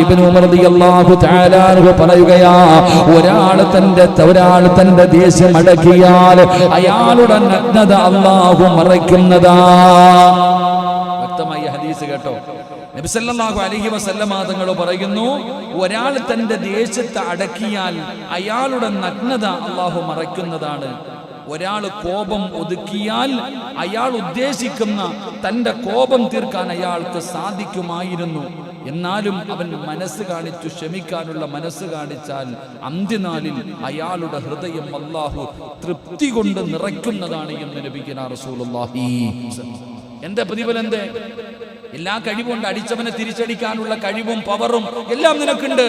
ഇബ്നു ഉമർ റളിയല്ലാഹു തആല അൻഹു പറയുകയാ, ഒരാൾ തന്റെ ദേഷ്യം അടക്കിയാൽ അയാളുടെ നഗ്നത അല്ലാഹു മറയ്ക്കുന്നതാ. വ്യക്തമായ ഹദീസ് കേട്ടോ. നബി സല്ലല്ലാഹു അലൈഹി വസല്ലമ തങ്ങൾ പറയുന്നു, ഒരാൾ തന്റെ ദേഷ്യത്തെ അടക്കിയാൽ അയാളുടെ നഗ്നത അല്ലാഹു മറയ്ക്കുന്നതാണ്. ഒരാൾ കോപം ഒതുക്കിയാൽ അയാൾ ഉദ്ദേശിക്കുന്ന തന്റെ കോപം തീർക്കാൻ അയാൾക്ക് സാധിക്കുമായിരുന്നു. എന്നാലും അവൻ മനസ്സ് കാണിച്ചു ക്ഷമിക്കാനുള്ള മനസ്സ് കാണിച്ചാൽ അന്ത്യനാളിൽ അയാളുടെ ഹൃദയം അല്ലാഹു തൃപ്തി കൊണ്ട് നിറയ്ക്കുന്നതാണ് എന്ന് നബിയുനാ റസൂലുള്ളാഹി. എന്താ പ്രതിഫലം? എന്തേ? എല്ലാ കഴിവുണ്ട്, അടിച്ചവനെ തിരിച്ചടിക്കാനുള്ള കഴിവും പവറും എല്ലാം നിനക്കുണ്ട്.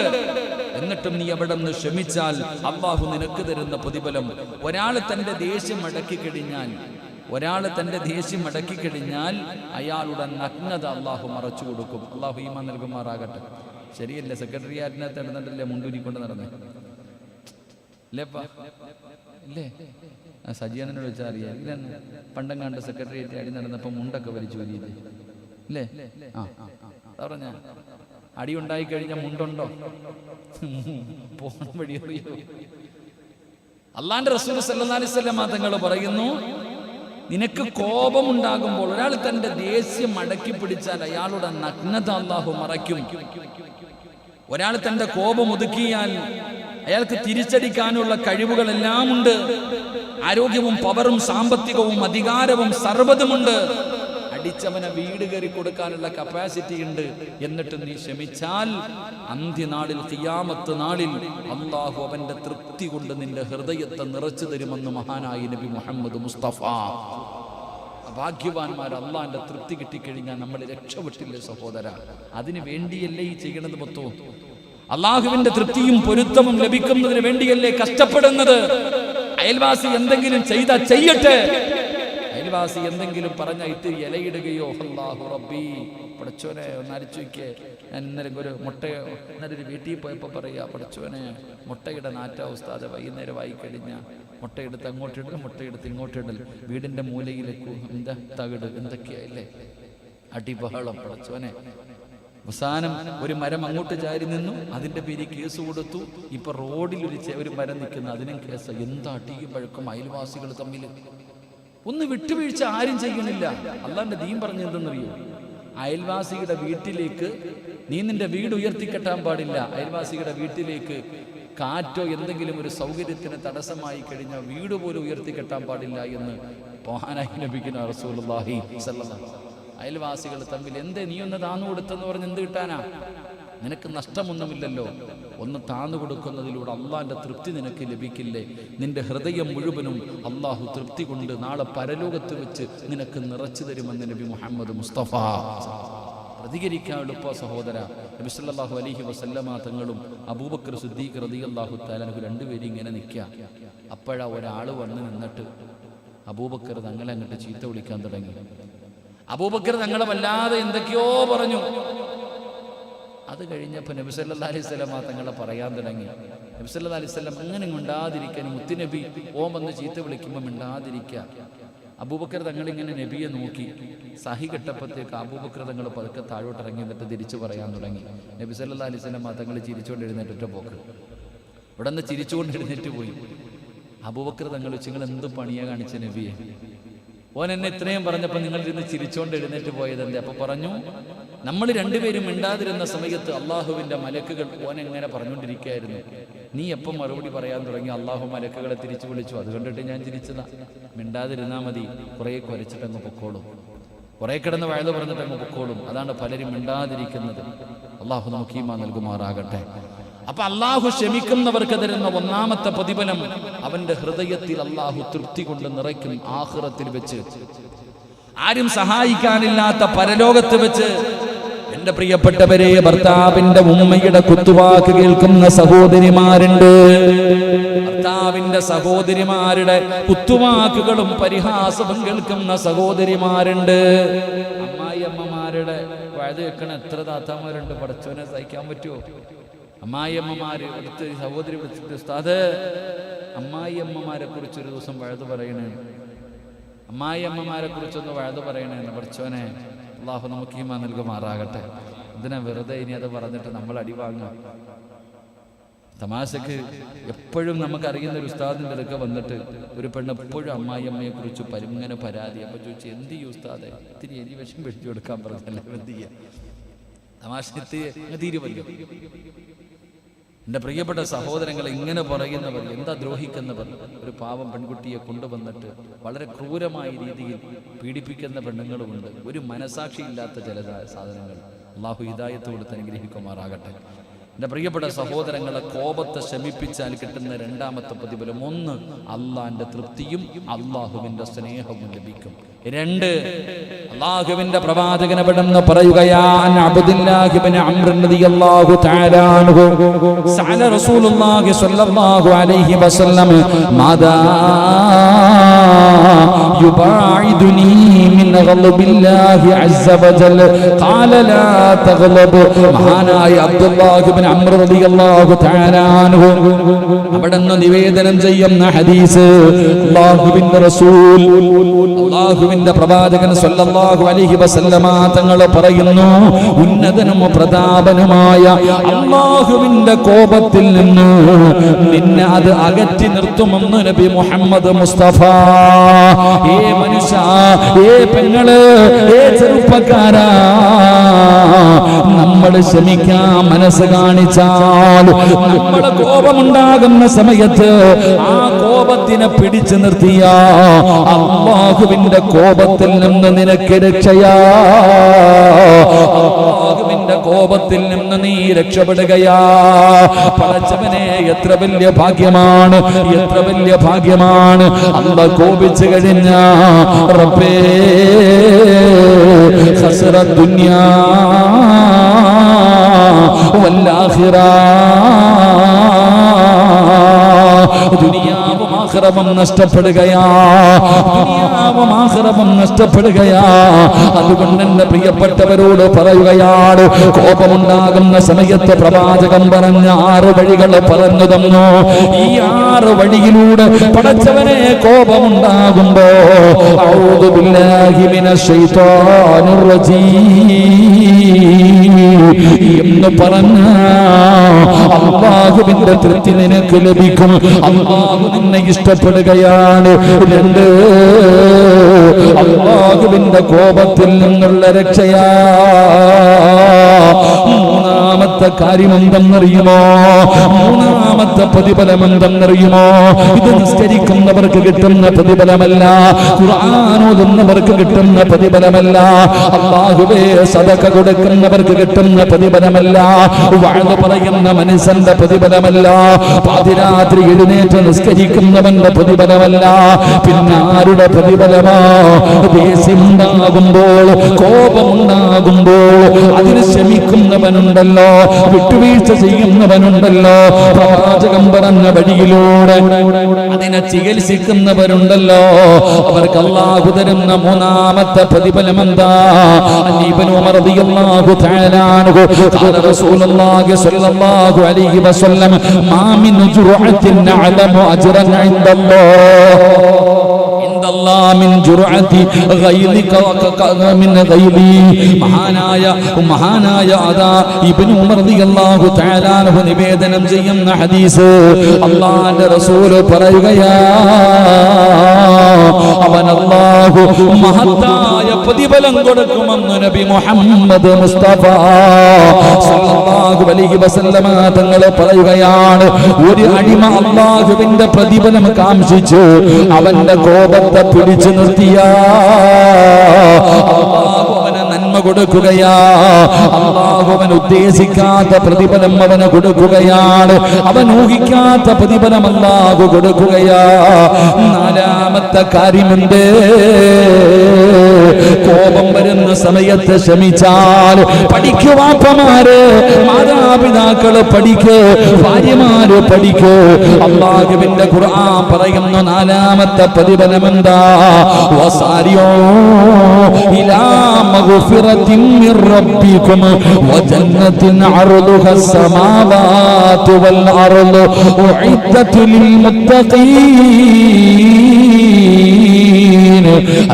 എന്നിട്ടും നീ അവിടെ നിന്ന് ക്ഷമിച്ചാൽ അല്ലാഹു നിനക്ക് തരുന്ന പ്രതിഫലം. ഒരാൾ തന്റെ ദേഷ്യം അടക്കി കഴിഞ്ഞാൽ അയാളുടെ നഗ്നത അല്ലാഹു മറച്ചു കൊടുക്കും. അല്ലാഹു ഈമാൻ നൽകുമാറാകട്ടെ. ശരിയല്ലേ? സെക്രട്ടറിയാറ്റിനകത്ത് നടന്നിട്ടില്ലേ മുണ്ടൂരിക്കൊണ്ട് നടന്നേ? ഇല്ലേ? സജിയാനോട് വെച്ചാൽ അറിയാം. ഇല്ല, പണ്ടങ്ങാണ്ട് സെക്രട്ടറിയേറ്റ് അടി നടന്നപ്പോൾ മുണ്ടൊക്കെ വലിച്ചു വരിയില്ലേ? ഇല്ലേ? പറഞ്ഞ അടി ഉണ്ടായി കഴിഞ്ഞ മുണ്ടുണ്ടോ? പോണ വഴി അറിയോ? അല്ലാഹുവിന്റെ റസൂൽ സല്ലല്ലാഹു അലൈഹി വസല്ലം തങ്ങൾ പറയുന്നു, നിനക്ക് കോപമുണ്ടാകുമ്പോൾ ഒരാൾ തന്റെ ദേഷ്യം അടക്കി പിടിച്ചാൽ അയാളുടെ നഗ്നത അല്ലാഹു മറയ്ക്കും. ഒരാൾ തന്റെ കോപം ഒതുക്കിയാൽ അയാൾക്ക് തിരിച്ചടിക്കാനുള്ള കഴിവുകളെല്ലാം ഉണ്ട്. ആരോഗ്യവും പവറും സാമ്പത്തികവും അധികാരവും സർവ്വതുമുണ്ട്. അടിച്ചവനെ വീട് കയറി കൊടുക്കാനുള്ള കപ്പാസിറ്റി ഉണ്ട്. എന്നിട്ട് നീ ക്ഷമിച്ചാൽ അന്ത്യനാളിൽ ഖിയാമത്ത് നാളിൽ അല്ലാഹു അവന്റെ തൃപ്തി കൊണ്ട് നിന്റെ ഹൃദയത്തെ നിറച്ചു തരുമെന്ന് മഹാനായ നബി മുഹമ്മദ് മുസ്തഫ. ഭാഗ്യവാന്മാർ. അള്ളാന്റെ തൃപ്തി കിട്ടിക്കഴിഞ്ഞാൽ നമ്മൾ രക്ഷപ്പെട്ടില്ലേ സഹോദര? അതിന് വേണ്ടിയല്ലേ ഈ ചെയ്യണത് മൊത്തവും? അള്ളാഹുവിന്റെ തൃപ്തിയും പൊരുത്തവും ലഭിക്കുന്നതിന് വേണ്ടിയല്ലേ കഷ്ടപ്പെടുന്നത്? അയൽവാസി എന്തെങ്കിലും ചെയ്യട്ടെ. അയൽവാസി എന്തെങ്കിലും പറഞ്ഞ ഇത്തിരി ഇലയിടുകയോ, അല്ലാഹു റബ്ബി പടച്ചോനെ ഒന്ന് അരിച്ചു വയ്ക്കേ. ഞാൻ ഇന്നലെ ഒരു ഇന്നലെ വീട്ടിൽ പോയപ്പോൾ പറയാ, പടച്ചോനെ മുട്ടയുടെ നാറ്റ ഉസ്താദ് വൈകുന്നേരം വായിക്കഴിഞ്ഞ മുട്ടയെടുത്ത് അങ്ങോട്ടിടൽ, മുട്ടയെടുത്ത് ഇങ്ങോട്ടിടൽ, വീടിന്റെ മൂലയിലേക്ക് എന്താ തകിട്, എന്തൊക്കെയായില്ലേ അടിബഹളം. പടച്ചോനെ അവസാനം ഒരു മരം അങ്ങോട്ട് ചാരി നിന്നു, അതിന്റെ പേര് കേസ് കൊടുത്തു. ഇപ്പൊ റോഡിൽ ഒരു മരം നിൽക്കുന്നു, അതിനും കേസ്. എന്താ അടിയും പഴക്കം അയൽവാസികൾ തമ്മിൽ. ഒന്ന് വിട്ടുവീഴ്ച ആരും ചെയ്യണില്ല. അള്ളാന്റെ ദീൻ പറഞ്ഞ എന്തെന്നറിയോ? അയൽവാസിയുടെ വീട്ടിലേക്ക് നീ നിന്റെ വീട് ഉയർത്തിക്കെട്ടാൻ പാടില്ല. അയൽവാസിയുടെ വീട്ടിലേക്ക് കാറ്റോ എന്തെങ്കിലും ഒരു സൗകര്യത്തിന് തടസ്സമായി കഴിഞ്ഞാൽ വീട് പോലും ഉയർത്തിക്കെട്ടാൻ പാടില്ല എന്ന് മഹാനായി നബിയുനാ റസൂലുള്ളാഹി സ്വല്ലല്ലാഹു അലൈഹി വസല്ലം. അയൽവാസികൾ തമ്മിൽ എന്തേ നീ ഒന്ന് താന്നു കൊടുത്തെന്ന് പറഞ്ഞ് എന്ത് കിട്ടാനാ? നിനക്ക് നഷ്ടമൊന്നുമില്ലല്ലോ. ഒന്ന് താന്നു കൊടുക്കുന്നതിലൂടെ അള്ളാന്റെ തൃപ്തി നിനക്ക് ലഭിക്കില്ലേ? നിന്റെ ഹൃദയം മുഴുവനും അള്ളാഹു തൃപ്തി കൊണ്ട് നാളെ പരലോകത്ത് വെച്ച് നിനക്ക് നിറച്ചു തരുമെന്ന് നബി മുഹമ്മദ് മുസ്തഫ. പ്രതികരിക്കാൻ എളുപ്പ സഹോദര. നബി സല്ലല്ലാഹു അലൈഹി വസല്ലമ തങ്ങളും അബൂബക്കർ സിദ്ദീഖ് റളിയല്ലാഹു തആല അൻഹു രണ്ടുപേരും ഇങ്ങനെ നിൽക്കുക. അപ്പോഴാ ഒരാൾ വന്ന് നിന്നിട്ട് അബൂബക്കർ തങ്ങളെ അങ്ങോട്ട് ചീത്ത വിളിക്കാൻ തുടങ്ങി. അബൂബക്കർ തങ്ങളെ വല്ലാതെ എന്തൊക്കെയോ പറഞ്ഞു. അത് കഴിഞ്ഞപ്പോൾ നബി സല്ലല്ലാഹു അലൈഹി വസല്ലം തങ്ങളെ പറയാൻ തുടങ്ങി. നബി സല്ലല്ലാഹു അലൈഹി വസല്ലം അങ്ങനെ മിണ്ടാതിരിക്കാൻ, മുത്തുനബി ഓം വന്ന് ചീത്ത വിളിക്കുമ്പോൾ മിണ്ടാതിരിക്കുക. അബൂബക്കർ തങ്ങളിങ്ങനെ നബിയെ നോക്കി. സഹി കെട്ടപ്പോഴത്തേക്ക് അബൂബക്കർ തങ്ങൾ പതുക്കെ താഴോട്ട് ഇറങ്ങി എന്നിട്ട് തിരിച്ചു പറയാൻ തുടങ്ങി. നബി സല്ലല്ലാഹു അലൈഹി വസല്ലം തങ്ങൾ ചിരിച്ചുകൊണ്ട് എഴുന്നേറ്റ പോക്ക്. ഇവിടെ നിന്ന് ചിരിച്ചുകൊണ്ട് എഴുന്നേറ്റ് പോയി. അബൂബക്കർ തങ്ങൾ നിങ്ങൾ എന്ത് പണിയാ കാണിച്ച നബിയെ? ഓൻ എന്നെ ഇത്രയും പറഞ്ഞപ്പോൾ നിങ്ങൾ ഇരുന്ന് ചിരിച്ചോണ്ട് എഴുന്നേറ്റ് പോയതെന്തേ? അപ്പൊ പറഞ്ഞു, നമ്മൾ രണ്ടുപേരും മിണ്ടാതിരുന്ന സമയത്ത് അള്ളാഹുവിന്റെ മലക്കുകൾ ഓൻ എങ്ങനെ പറഞ്ഞുകൊണ്ടിരിക്കുകയായിരുന്നു. നീ എപ്പം മറുപടി പറയാൻ തുടങ്ങി അള്ളാഹു മലക്കുകളെ തിരിച്ചു വിളിച്ചു. അത് കണ്ടിട്ട് ഞാൻ ചിരിച്ചതാ. മിണ്ടാതിരുന്നാ മതി, കുറെ കുരച്ചിട്ടങ്ങ് പൊക്കോളും, കുറെ കിടന്ന് വയല് പറഞ്ഞിട്ടങ്ങ് പൊക്കോളും. അതാണ് പലരും മിണ്ടാതിരിക്കുന്നത്. അള്ളാഹു നമുക്ക് ഈമാൻ നൽകുമാറാകട്ടെ. അപ്പൊ അള്ളാഹു ക്ഷമിക്കുന്നവർക്ക് തരുന്ന ഒന്നാമത്തെ പ്രതിഫലം അവന്റെ ഹൃദയത്തിൽ അള്ളാഹു തൃപ്തി കൊണ്ട് നിറയ്ക്കും. ആഖിറത്തിൽ വെച്ച്, ആരും സഹായിക്കാനില്ലാത്ത പരലോകത്ത് വെച്ച് എന്റെ പ്രിയപ്പെട്ടവരെ, ഭർത്താവിന്റെ ഉമ്മയുടെ കുത്തുവാക്ക് കേൾക്കുന്ന സഹോദരിമാരുണ്ട്. ഭർത്താവിന്റെ സഹോദരിമാരുടെ കുത്തുവാക്കുകളും പരിഹാസവും കേൾക്കുന്ന സഹോദരിമാരുണ്ട്. അമ്മായിയമ്മമാരുടെ വഴുത് കേൾക്കണ എത്ര താത്താമാരുണ്ട്. പടച്ചവനെ സഹിക്കാൻ പറ്റുമോ? അമ്മായിയമ്മമാര് അടുത്ത് സഹോദരി വിളിച്ചിട്ട്, ഉസ്താദ് അമ്മായിയമ്മമാരെ കുറിച്ചൊരു ദിവസം വഴുത് പറയണേ, അമ്മായിയമ്മമാരെ കുറിച്ചൊന്ന് വഴുത് പറയണേന്ന്. പടച്ചവനെ അല്ലാഹു നമുക്ക് ഈമാൻ നൽകുമാറാകട്ടെ. ഇതിനെ വെറുതെ ഇനി അത് പറഞ്ഞിട്ട് നമ്മൾ അടി വാങ്ങാം. തമാശക്ക് എപ്പോഴും നമുക്കറിയുന്ന ഒരു ഉസ്താദിൻ്റെ അടുക്ക വന്നിട്ട് ഒരു പെണ്ണ് എപ്പോഴും അമ്മായിയമ്മയെ കുറിച്ച് ഇങ്ങനെ പരാതി. അപ്പൊ ചോദിച്ചു, എന്ത് ചെയ്യും ഉസ്താദെ, ഇത്തിരി എരി വിഷം പിടിച്ചു കൊടുക്കാൻ പറഞ്ഞല്ലേ, എന്ത് ചെയ്യാം? തമാശ തീരുമല്ലോ. എൻ്റെ പ്രിയപ്പെട്ട സഹോദരങ്ങളെ, ഇങ്ങനെ പറയുന്നവർ, എന്താ ദ്രോഹിക്കുന്നവർ, ഒരു പാവം പെൺകുട്ടിയെ കൊണ്ടുവന്നിട്ട് വളരെ ക്രൂരമായ രീതിയിൽ പീഡിപ്പിക്കുന്ന പെണ്ണുങ്ങളുമുണ്ട്. ഒരു മനസാക്ഷിയില്ലാത്ത ചില സാധനങ്ങൾ. അല്ലാഹു ഹിദായത്ത് കൊടുത്ത് അനുഗ്രഹിക്കുമാറാകട്ടെ. എൻ്റെ പ്രിയപ്പെട്ട സഹോദരങ്ങളെ, കോപത്തെ ശമിപ്പിച്ചാൽ കിട്ടുന്ന രണ്ടാമത്തെ പ്രതിഫലം, ഒന്ന് അള്ളാന്റെ തൃപ്തിയും അള്ളാഹുവിന്റെ സ്നേഹവും ലഭിക്കും. രണ്ട്, അള്ളാഹുവിന്റെ പ്രവാചകനെ പെട്ടെന്ന് പറയുകയാണ്, അബ്ദുല്ലാഹി ഇബ്നു അംർ റളിയല്ലാഹു തആല അൻഹു സഅല റസൂലുള്ളാഹി സ്വല്ലല്ലാഹു അലൈഹി വസല്ലം മാദാ യുബാഇദുനി മിൻ ഗളബില്ലാഹി അസ്സ വജൽ ഖാല ലാ തഗ്ളബ്. മഹാനായ അബ്ദുല്ലാഹി ഇബ്നു അംർ റളിയല്ലാഹു തആല അൻഹു അവിടുന്ന് നിവേദനം ചെയ്യുന്ന ഹദീസ്, അല്ലാഹുവിന്റെ റസൂൽ, അല്ലാഹുവിന്റെ പ്രവാചകൻ സ്വല്ലല്ലാഹു അലൈഹി വസല്ലമ തങ്ങൾ പറയുന്നു, ഉന്നതനും പ്രതാപനുമായ അല്ലാഹുവിന്റെ കോപത്തിൽ നിന്ന് നിന്നെ അത് അകറ്റി നിർത്തുമെന്ന് നബി മുഹമ്മദ് മുസ്തഫ. ഏ മനുഷ്യ, ഏ പെങ്ങള്, ഏ ചെറുപ്പക്കാരാ, നമ്മൾ ക്ഷമിക്കാൻ മനസ്സ് കാണിച്ചാൽ, നമ്മളെ കോപമുണ്ടാകുന്ന സമയത്ത് ആ കോപത്തിനെ പിടിച്ചു നിർത്തിയ അല്ലാഹുവിന്റെ കോപത്തിൽ നിന്ന് നിനക്ക് രക്ഷയാ. അല്ലാഹുവിന്റെ കോപത്തിൽ നിന്ന് നീ രക്ഷപ്പെടുകയാ. പടച്ചവനെ, എത്ര വലിയ ഭാഗ്യമാണ്, എത്ര വലിയ ഭാഗ്യമാണ്. അല്ലാഹു കോപിച്ചു കഴിഞ്ഞ റബ്ബേ ഖസറ ദുനിയാ വല്ലാഖിറ. ദുനിയാവും ആഖിറവും നഷ്ടപ്പെടുകയാ, ദുനിയാവും ആഖിറവും നഷ്ടപ്പെടുകയാ. അതുകൊണ്ട് എന്റെ പ്രിയപ്പെട്ടവരോട് പറയുകയാണ്, കോപമുണ്ടാകുന്ന സമയത്ത് പ്രവാചകൻ പറഞ്ഞ 6 വഴികൾ പറഞ്ഞു തന്നു. ഈ 6 വഴിയിലൂടെ പടച്ചവനെ കോപമുണ്ടാകുമ്പോ അഊദു ബില്ലാഹി മിനശ് ശൈത്വാനിർ റജീം എന്ന് പറഞ്ഞ അല്ലാഹുവിന്റെ തൃപ്തി നിനക്ക് ലഭിക്കും. അല്ലാഹു നിന്നെ ഇഷ്ടപ്പെടുകയാണ്. 2, അല്ലാഹുവിന്റെ കോപത്തിൽ നിന്നുള്ള രക്ഷയാ. 3-ാമത്തെ കാര്യം എന്തെന്നറിയുമോ? 3-ാമത്തെ പ്രതിഫലം എന്തെന്നറിയുമോ? ഇത് നിസ്കരിക്കുന്നവർക്ക് കിട്ടുന്ന പ്രതിഫലമല്ല, ഖുർആൻ ഓതുന്നവർക്ക് കിട്ടുന്ന പ്രതിഫലമല്ല, അല്ലാഹുവേ സദഖ കൊടുക്കുന്നവർക്ക് കിട്ടുന്ന പ്രതിഫലമല്ല, വഅദ് പറയുന്ന മനുഷ്യന്റെ പ്രതിഫലമല്ല, പാതിരാത്രി എഴുന്നേറ്റ് നിസ്കരിക്കുന്നവന്റെ പ്രതിഫലമല്ല. പിന്നെ ആരുടെ പ്രതിഫലമാ? ദേഷ്യമുണ്ടാകുമ്പോൾ, കോപമുണ്ടാകുമ്പോൾ അതിന് ക്ഷമിക്കുന്നവനുണ്ടല്ലോ, വിട്ടുവീഴ്ച ചെയ്യുന്നവനുണ്ടല്ലോ, പ്രവാചകൻ പറഞ്ഞ വഴിയിലൂടെ അതിനെ ചികിത്സിക്കുന്നവരുണ്ടല്ലോ, അവർക്ക് അല്ലാഹു തരുന്ന 3-ാമത്തെ പ്രതിഫലം എന്താ? ഇബ്നു ഉമർ റളിയല്ലാഹു തആല അൻഹു ഖാല റസൂലുള്ളാഹി സ്വല്ലല്ലാഹു അലൈഹി വസല്ലം മാ മിൻ ജുർഅത്തിൻ അഅലമു അജ്റൻ ഇൻദല്ലാഹ് മിൻ ജുർഅത്തി ഗൈലിക മിൻ ഗൈലി. മഹാനായ അതാ ഇബ്നു ഉമർ റളിയല്ലാഹു തആല അൻഹു നിവേദനം ചെയ്യുന്ന ഹദീസ്, അല്ലാഹുവിന്റെ റസൂൽ പറയുകയാ, അവൻ അല്ലാഹു മഹത്തായ പ്രതിഫലം കൊടുക്കുമെന്ന് നബി മുഹമ്മദ് മുസ്തഫ സല്ലല്ലാഹു അലൈഹി വസല്ലമ തങ്ങൾ പറയുകയാണ്. ഒരു അടിമ അല്ലാഹുവിന്റെ പ്രതിഫലം കാംക്ഷിച്ചു അവന്റെ കോപത്തെ പിടിച്ചു നിർത്തിയ അല്ലാഹു അവനെ നന്മ കൊടുക്കുകയാ. അല്ലാഹു അവൻ ഉദ്ദേശിക്കാത്ത പ്രതിഫലം അവന് കൊടുക്കുകയാണ്. അവൻ ഊഹിക്കാത്ത പ്രതിഫലം അല്ലാഹു കൊടുക്കുകയാ. നാലാമത്തെ കാര്യമുണ്ട്, കോപം വരുന്ന സമയത്ത് ക്ഷമിച്ചാൽ. പഠിക്കൂ വാപ്പമാര്, മാതാപിതാക്കള് പഠിക്കൂ, ഭാര്യമാര് പഠിക്കൂ. അല്ലാഹുവിന്റെ ഖുർആൻ പറയുന്നു നാലാമത്തെ പ്രതിഫലം എന്താ? വസാരിയോ ഇലാ മഗ്ഫിറത്തിൻ മിർ റബ്ബികും വജന്നത്തിൻ അർദുഹാ അസ്സമാവാതു വൽ അർദു ഉഇദ്ദതു ലിൽ മുത്തഖീൻ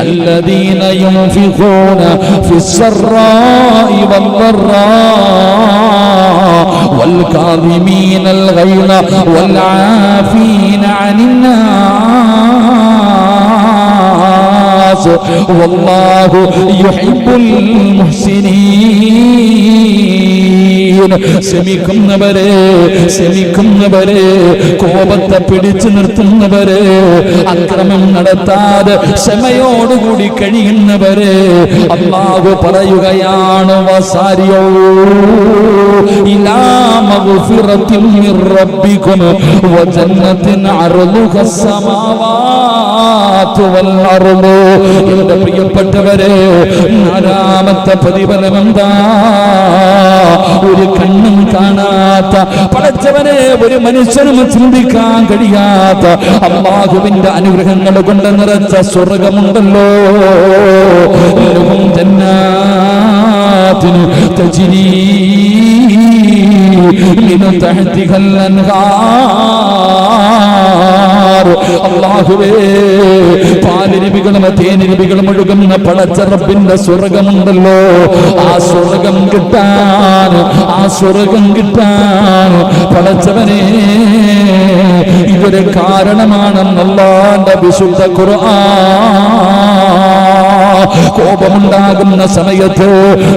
الذين ينفقون في السراء والضراء والكاظمين الغيظ والعافين عن الناس والله يحب المحسنين. ക്ഷമിക്കുന്നവരെ, കോപത്തെ പിടിച്ചു നിർത്തുന്നവരെ, അക്രമം നടത്താതെ ക്ഷമയോടുകൂടി കഴിയുന്നവരെ അല്ലാഹു പറയുകയാണ് വസാരിയോ ഇലാ മഗ്ഫിറത്തിൻ മിർ റബ്ബികും വജന്നത്തിൻ അർദുഹാ അസ്സമാവാതു വൽ അർദു. എന്റെ പ്രിയപ്പെട്ടവരെ, നാലാമത്തെ പ്രതിഫലം എന്താ? ഒരു കണ്ണും കാണാത്ത, പടച്ചവനെ ഒരു മനുഷ്യനും ചിന്തിക്കാൻ കഴിയാത്ത അല്ലാഹുവിന്റെ അനുഗ്രഹങ്ങൾ കൊണ്ട് നിറച്ച സ്വർഗമുണ്ടല്ലോ. ലഹും ജന്നാത്തുൻ തജ്രീ മിൻ തഹ്തിഹൽ അൻഹാർ. അല്ലാഹുവേ, പാലരുവികളും തേനരുവികളും ഒഴുകുന്ന പടച്ച റബ്ബിന്റെ സ്വർഗമുണ്ടല്ലോ. ആ സ്വർഗം കിട്ടാൻ പടച്ചവനെ ഇതൊരു കാരണമാണെന്ന് അല്ലാഹുവിന്റെ വിശുദ്ധ ഖുർആൻ. കോപമുണ്ടാകുന്ന സമയത്ത്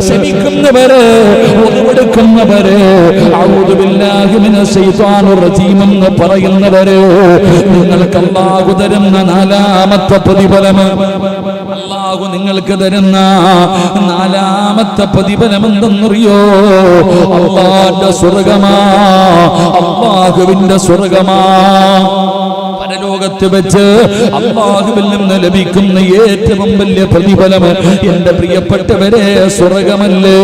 ക്ഷമിക്കുന്നവര്, ഒതുവെടുക്കുന്നവര്, അഊദു ബില്ലാഹി മിനശ് ശൈത്വാനിർ റജീം എന്ന് പറയുന്നവര്, നിങ്ങൾക്ക് അല്ലാഹു തരുന്ന നാലാമത്തെ പ്രതിഫലം, അല്ലാഹു നിങ്ങൾക്ക് തരുന്ന നാലാമത്തെ പ്രതിഫലം എന്തെന്നറിയോ? അല്ലാഹുവിന്റെ സ്വർഗമാ, അല്ലാഹുവിന്റെ സ്വർഗമാ. പരലോകത്ത് വെച്ച് അല്ലാഹുവിൽ നിന്ന് ലഭിക്കുന്ന ഏറ്റവും വലിയ പ്രതിഫലം എന്റെ പ്രിയപ്പെട്ടവരെ സ്വർഗമല്ലേ?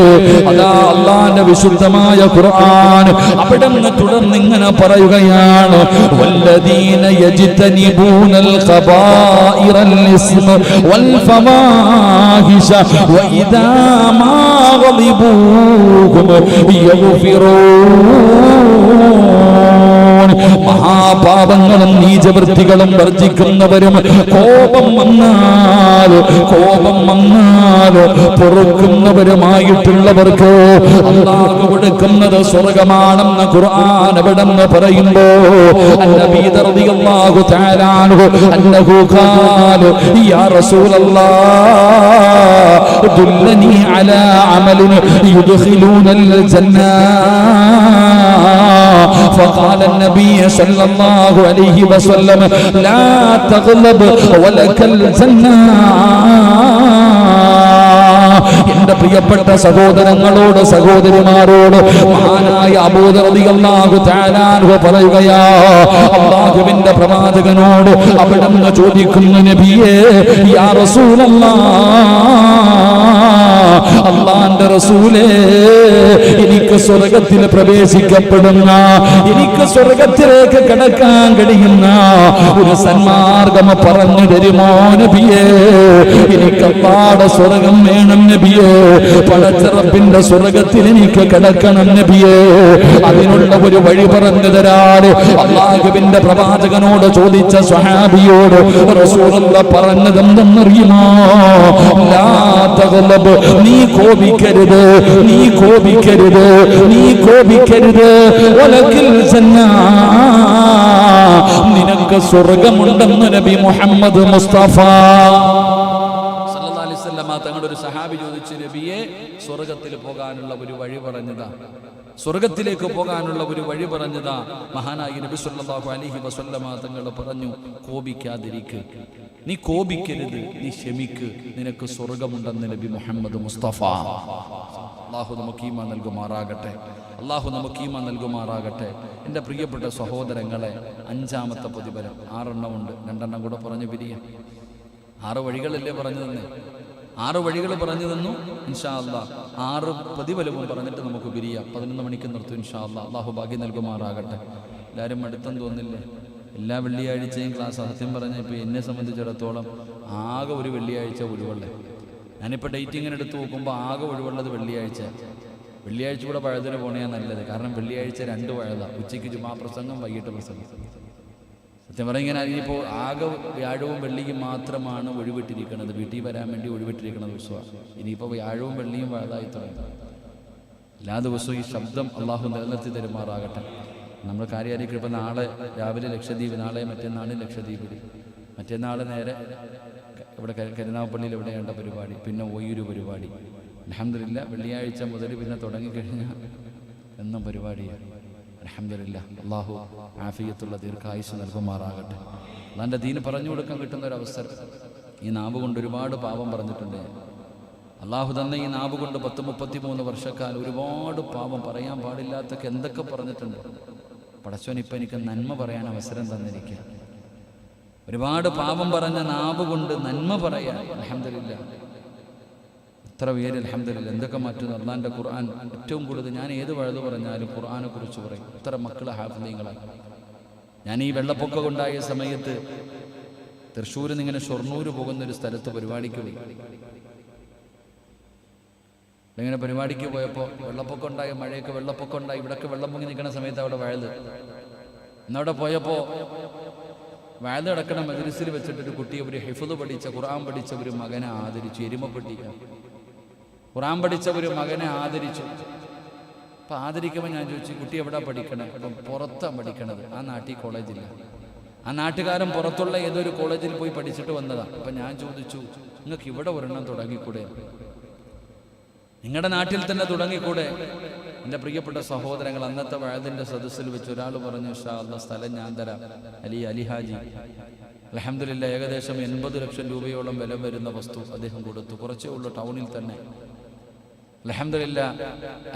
അതാ അല്ലാഹുവിന്റെ വിശുദ്ധമായ ഖുർആൻ അവിടെ നിന്ന് തുടർന്ന് ഇങ്ങനെ പറയുകയാണ്, വല്ലദീന യജ്തനിബൂനൽ ഖബായിറൽ ഇസ്മ വൽ ഫവാഹിശ വഇദാ മാ ഗളിബൂഹും യഗ്ഫിറൂൻ. മഹാപാപങ്ങളും നീചവൃത്തികളും വർജിക്കുന്നവരും കോപം വന്നാൽ പൊറുക്കുന്നവരുമായിട്ടുള്ളവർക്ക് അല്ലാഹു കൊടുക്കുന്നത് സ്വർഗമാണെന്ന് ഖുർആൻ എവിടെന്ന് പറയുമ്പോ നബി റളിയല്ലാഹു തആല അൻഹു ഖാല യാ റസൂലല്ലാഹ് ദുല്ലനി അലാ അമലിൻ യുദ്ഖിലൂനൽ ജന്ന. فقال النبي صلى الله عليه وسلم لا تغلب ولك الجنة. എന്റെ പ്രിയപ്പെട്ട സഹോദരങ്ങളോട് സഹോദരിമാരോട് മഹാനായ അബൂ ദർ റളിയല്ലാഹു തആല അൻഹു പറയുകയാ, അല്ലാഹുവിന്റെ പ്രവാചകനോട് അവിടുന്ന് ചോദിക്കുന്നു, നബിയേ യാ റസൂലല്ലാഹ്, അല്ലാഹുവിന്റെ റസൂലേ, എനിക്ക് സ്വർഗ്ഗത്തിൽ പ്രവേശിക്കപ്പെടുന്ന, എനിക്ക് സ്വർഗ്ഗത്തിലേക്ക് കടക്കാൻ കഴിയുന്ന ഒരു സന്മാർഗം പറഞ്ഞു തരുമോ നബിയേ? എനിക്ക് അല്ലാഹുവിന്റെ സ്വർഗ്ഗം വേണം നബിയേ, പടച്ച റബ്ബിന്റെ സ്വർഗ്ഗത്തിൽ എനിക്ക് കടക്കണം നബിയേ, അതിനുള്ള ഒരു വഴി പറഞ്ഞു തരാൻ അല്ലാഹുവിന്റെ പ്രവാചകനോട് ചോദിച്ച സ്വഹാബിയോട് റസൂലുള്ളാഹി പറഞ്ഞത് എന്തെന്നറിയുമോ? ലാ തഗ്ലബ്, നീ കോപിക്കരുത്, നീ കോപിക്കരുത്, നീ കോപിക്കരുത്. വലകിൽ ജന്ന, നിനക്ക് സ്വർഗ്ഗമുണ്ടെന്ന് നബി മുഹമ്മദ് മുസ്തഫ സല്ലല്ലാഹു അലൈഹി വസല്ലം തങ്ങളുടെ ഒരു സഹാബി ചോദിച്ചു, നബിയെ സ്വർഗ്ഗത്തിൽ പോകാനുള്ള ഒരു വഴി പറഞ്ഞതാ, സ്വർഗ്ഗത്തിലേക്ക് പോകാനുള്ള ഒരു വഴി പറഞ്ഞതാ. മഹാനായ നബി സല്ലല്ലാഹു അലൈഹി വസല്ലം തങ്ങൾ പറഞ്ഞു, കോപിക്കാതിരിക്കുക. നീ കോപിക്കരുത്, നീ ക്ഷമിക്ക്, നിനക്ക് സ്വർഗമുണ്ടെന്ന് നബി മുഹമ്മദ് മുസ്തഫ. അള്ളാഹു നമുക്ക് ഈമാൻ നൽകുമാറാകട്ടെ, അള്ളാഹു നമുക്ക് ഈമാൻ നൽകുമാറാകട്ടെ. എൻ്റെ പ്രിയപ്പെട്ട സഹോദരങ്ങളെ, 5ാമത്തെ പ്രതിഫലം 6 എണ്ണമുണ്ട്, 2 എണ്ണം കൂടെ പറഞ്ഞു പിരിയാം. 6 വഴികളല്ലേ പറഞ്ഞു തന്നെ, 6 വഴികൾ പറഞ്ഞു തന്നു. ഇൻഷാ അല്ലാഹ് 6 പ്രതിഫലവും പറഞ്ഞിട്ട് നമുക്ക് പിരിയാം. 11 മണിക്ക് നിർത്തും ഇൻഷാ അല്ലാഹ്. അള്ളാഹു ഭാഗ്യം നൽകുമാറാകട്ടെ. എല്ലാവരും അടുത്തെന്ന് തോന്നില്ലേ? എല്ലാ വെള്ളിയാഴ്ചയും ക്ലാസ്. സത്യം പറഞ്ഞാൽ ഇപ്പോൾ എന്നെ സംബന്ധിച്ചിടത്തോളം ആകെ ഒരു വെള്ളിയാഴ്ച ഒഴിവുള്ളത്. ഞാനിപ്പോൾ ഡേറ്റ് ഇങ്ങനെ എടുത്ത് നോക്കുമ്പോൾ ആകെ ഒഴിവുള്ളത് വെള്ളിയാഴ്ച. വെള്ളിയാഴ്ച കൂടെ പഴത്തിന് പോകണേ നല്ലത്. കാരണം വെള്ളിയാഴ്ച 2 വഴതാണ്, ഉച്ചയ്ക്ക് ജുമാ പ്രസംഗം, വൈകിട്ട് പ്രസംഗം. സത്യം പറഞ്ഞാൽ ഇങ്ങനെ അതിനിപ്പോൾ ആകെ വ്യാഴവും വെള്ളിയും മാത്രമാണ് ഒഴിവിട്ടിരിക്കുന്നത്, വീട്ടിൽ വരാൻ വേണ്ടി ഒഴിവിട്ടിരിക്കുന്ന ദിവസമാണ്. ഇനിയിപ്പോൾ വ്യാഴവും വെള്ളിയും വഴതായി തുടങ്ങി. എല്ലാ ദിവസവും ഈ ശബ്ദം അള്ളാഹു നിലനിർത്തി തരുമാറാകട്ടെ. നമ്മൾ കാര്യമായിരിക്കും. ഇപ്പോൾ നാളെ രാവിലെ ലക്ഷദ്വീപ്, നാളെ മറ്റന്നാൾ ലക്ഷദ്വീപിൽ, മറ്റന്നാൾ നേരെ ഇവിടെ കരുനാഗപ്പള്ളിയിൽ എവിടെയുണ്ട പരിപാടി, പിന്നെ ഒയ്യൂര് പരിപാടി. അൽഹംദുലില്ലാ വെള്ളിയാഴ്ച മുതൽ പിന്നെ തുടങ്ങിക്കഴിഞ്ഞാൽ എന്നും പരിപാടിയാണ്. അൽഹംദുലില്ലാ അള്ളാഹു ആഫിയത്തുള്ള ദീർഘായുസ് നൽകുമാറാകട്ടെ. അള്ളാൻ്റെ ദീന് പറഞ്ഞു കൊടുക്കാൻ കിട്ടുന്ന ഒരു അവസരം. ഈ നാവ് കൊണ്ട് ഒരുപാട് പാപം പറഞ്ഞിട്ടുണ്ട്. അള്ളാഹു തന്നെ ഈ നാവ് കൊണ്ട് 33 വർഷക്കാലം ഒരുപാട് പാപം, പറയാൻ പാടില്ലാത്തൊക്കെ എന്തൊക്കെ പറഞ്ഞിട്ടുണ്ട്. പടച്ചോൻ ഇപ്പം എനിക്ക് നന്മ പറയാൻ അവസരം തന്നിരിക്കുക. ഒരുപാട് പാപം പറഞ്ഞ നാവ് കൊണ്ട് നന്മ പറയാൻ അൽഹംദുലില്ലാ എത്ര പേര് അൽഹംദുലില്ലാ എന്തൊക്കെ മാറ്റുന്നു. അള്ളാൻ്റെ ഖുർആൻ ഏറ്റവും കൂടുതൽ ഞാൻ ഏത് വഴുതു പറഞ്ഞാലും ഖുർആനെ കുറിച്ച് പറയും. ഇത്ര മക്കളെ ഹാഫിളീങ്ങളാണ്. ഞാൻ ഈ വെള്ളപ്പൊക്കം ഉണ്ടായ സമയത്ത് തൃശ്ശൂരിൽ നിന്ന് ഇങ്ങനെ ഷൊർണൂർ പോകുന്നൊരു സ്ഥലത്ത് പരിപാടിക്ക് പോയി. ഇങ്ങനെ പരിപാടിക്ക് പോയപ്പോൾ വെള്ളപ്പൊക്കം ഉണ്ടായ, മഴയൊക്കെ വെള്ളപ്പൊക്കം ഉണ്ടായി, ഇവിടെയൊക്കെ വെള്ളം പൊങ്ങി നിൽക്കുന്ന സമയത്ത് അവിടെ വയല്. എന്നവിടെ പോയപ്പോൾ വയല് കിടക്കണ മജ്‌ലിസിൽ വെച്ചിട്ടൊരു കുട്ടിയെ, ഒരു ഹിഫ്ള് പഠിച്ച, ഖുർആൻ പഠിച്ച ഒരു മകനെ ആദരിച്ചു. എരുമപ്പെട്ടി ഖുർആൻ പഠിച്ച ഒരു മകനെ ആദരിച്ചു. അപ്പം ആദരിക്കുമ്പോൾ ഞാൻ ചോദിച്ചു, കുട്ടി എവിടെ പഠിക്കണേ? അപ്പം പുറത്താണ് പഠിക്കണത്, ആ നാട്ടിൽ കോളേജില്ല. ആ നാട്ടുകാരൻ പുറത്തുള്ള ഏതൊരു കോളേജിൽ പോയി പഠിച്ചിട്ട് വന്നതാണ്. അപ്പം ഞാൻ ചോദിച്ചു, നിങ്ങൾക്ക് ഇവിടെ ഒരെണ്ണം തുടങ്ങിക്കൂടെ? നിങ്ങളുടെ നാട്ടിൽ തന്നെ തുടങ്ങിക്കൂടെ? എൻ്റെ പ്രിയപ്പെട്ട സഹോദരങ്ങൾ, അന്നത്തെ വഅദിൻ്റെ സദസ്സിൽ വെച്ച് ഒരാൾ പറഞ്ഞു, ഇൻഷാ അല്ലാഹ് സ്ഥലം ഞാൻ തരാം. അലിഹാജി അൽഹംദുലില്ലാ ഏകദേശം 80 ലക്ഷം രൂപയോളം വില വരുന്ന വസ്തു അദ്ദേഹം കൊടുത്തു. കുറച്ചേ ഉള്ളൂ, ടൗണിൽ തന്നെ. അൽഹംദുലില്ലാ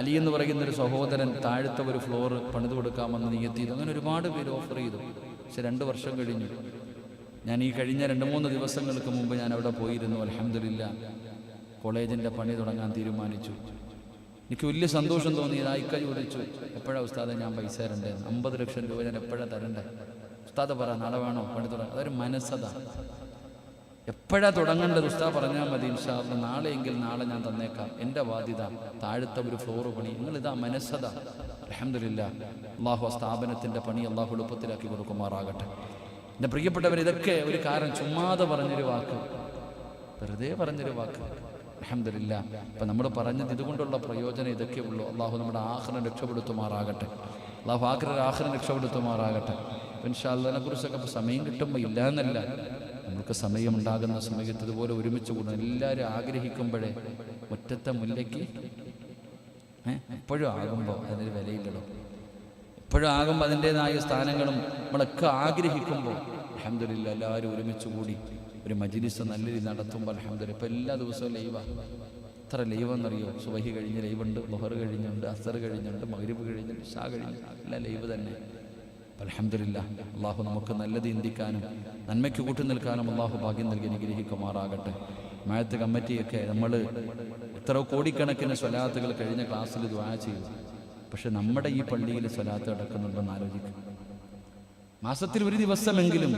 അലി എന്ന് പറയുന്നൊരു സഹോദരൻ താഴത്തെ ഒരു ഫ്ലോർ പണിത് കൊടുക്കാമെന്ന് നിയത്തിയത്. അങ്ങനെ ഒരുപാട് പേര് ഓഫർ ചെയ്തു. പക്ഷെ 2 വർഷം കഴിഞ്ഞു. ഞാൻ ഈ കഴിഞ്ഞ 2-3 ദിവസങ്ങൾക്ക് മുമ്പ് ഞാൻ അവിടെ പോയിരുന്നു. അൽഹംദുലില്ലാ കോളേജിൻ്റെ പണി തുടങ്ങാൻ തീരുമാനിച്ചു. എനിക്ക് വലിയ സന്തോഷം തോന്നി. ഇക്ക ചോദിച്ചു, എപ്പോഴാണ് ഉസ്താദെ ഞാൻ പൈസ തരണ്ടേ? 50 ലക്ഷം രൂപ ഞാൻ എപ്പോഴാണ് തരണ്ടേ? ഉസ്താദ് പറ, നാളെ വേണോ പണി തുടങ്ങാം? അതൊരു മനസ്സതാ. എപ്പോഴാണ് തുടങ്ങേണ്ടത്? ഉസ്താദ് പറഞ്ഞാൽ മതി, ഇൻഷാ അല്ലാഹ് നാളെയെങ്കിൽ നാളെ ഞാൻ തന്നേക്കാം. എൻ്റെ ബാധ്യത താഴത്തെ ഒരു ഫ്ലോർ പണി. നിങ്ങളിതാ മനസ്സതാ. അൽഹംദുലില്ലാ അള്ളാഹു ആ സ്ഥാപനത്തിൻ്റെ പണി അള്ളാഹു എളുപ്പത്തിലാക്കി കൊടുക്കുമാറാകട്ടെ. എൻ്റെ പ്രിയപ്പെട്ടവർ, ഇതൊക്കെ ഒരു കാരണം, ചുമ്മാതെ പറഞ്ഞൊരു വാക്ക്, വെറുതെ പറഞ്ഞൊരു വാക്ക്. അൽഹംദുലില്ലാ ഇപ്പം നമ്മൾ പറഞ്ഞത് ഇതുകൊണ്ടുള്ള പ്രയോജനം ഇതൊക്കെ ഉള്ളൂ. അള്ളാഹു നമ്മുടെ ആഖിറം രക്ഷപ്പെടുത്തുമാറാകട്ടെ. അള്ളാഹു ആഖിറം രക്ഷപ്പെടുത്തുമാറാകട്ടെ. ഇൻഷാ അല്ലാഹ് അതിനെക്കുറിച്ചൊക്കെ ഇപ്പോൾ സമയം കിട്ടുമ്പോൾ ഇല്ല എന്നല്ല, നമുക്ക് സമയമുണ്ടാകുന്ന സമയത്ത് ഇതുപോലെ ഒരുമിച്ച് കൂടണം. എല്ലാവരും ആഗ്രഹിക്കുമ്പോഴേ മുറ്റത്തെ മുല്ലയ്ക്ക് എപ്പോഴും ആകുമ്പോൾ അതിനൊരു വിലയില്ലടോ. എപ്പോഴും ആകുമ്പോൾ അതിൻ്റേതായ സ്ഥാനങ്ങളും നമ്മളൊക്കെ ആഗ്രഹിക്കുമ്പോൾ അൽഹംദുലില്ലാ എല്ലാവരും ഒരുമിച്ച് കൂടി ഒരു മജ്‌ലിസ് നല്ല രീതി നടത്തുമ്പോൾ അൽഹംദുലില്ലാ ഇപ്പോൾ എല്ലാ ദിവസവും ലൈവാണ്. എത്ര ലൈവെന്നറിയോ? സുബഹി കഴിഞ്ഞ് ലൈവുണ്ട്, ളുഹർ കഴിഞ്ഞുണ്ട്, അസർ കഴിഞ്ഞുണ്ട്, മഗ്‌രിബ് കഴിഞ്ഞുണ്ട്, ഇശാ കഴിഞ്ഞു, എല്ലാം ലൈവ് തന്നെ. അൽഹംദുലില്ലാ അള്ളാഹു നമുക്ക് നല്ലത് ചിന്തിക്കാനും നന്മയ്ക്ക് കൂട്ടി നിൽക്കാനും അള്ളാഹു ഭാഗ്യം നൽകി അനുഗ്രഹിക്കുമാറാകട്ടെ. മഴത്ത് കമ്മിറ്റിയൊക്കെ നമ്മൾ എത്ര കോടിക്കണക്കിന് സ്വലാത്തുകൾ കഴിഞ്ഞ ക്ലാസ്സിൽ ദുആ ചെയ്തു. പക്ഷെ നമ്മുടെ ഈ പള്ളിയിൽ സ്വലാത്ത് നടക്കുന്നുണ്ടെന്ന് ആലോചിക്കും. മാസത്തിൽ ഒരു ദിവസമെങ്കിലും,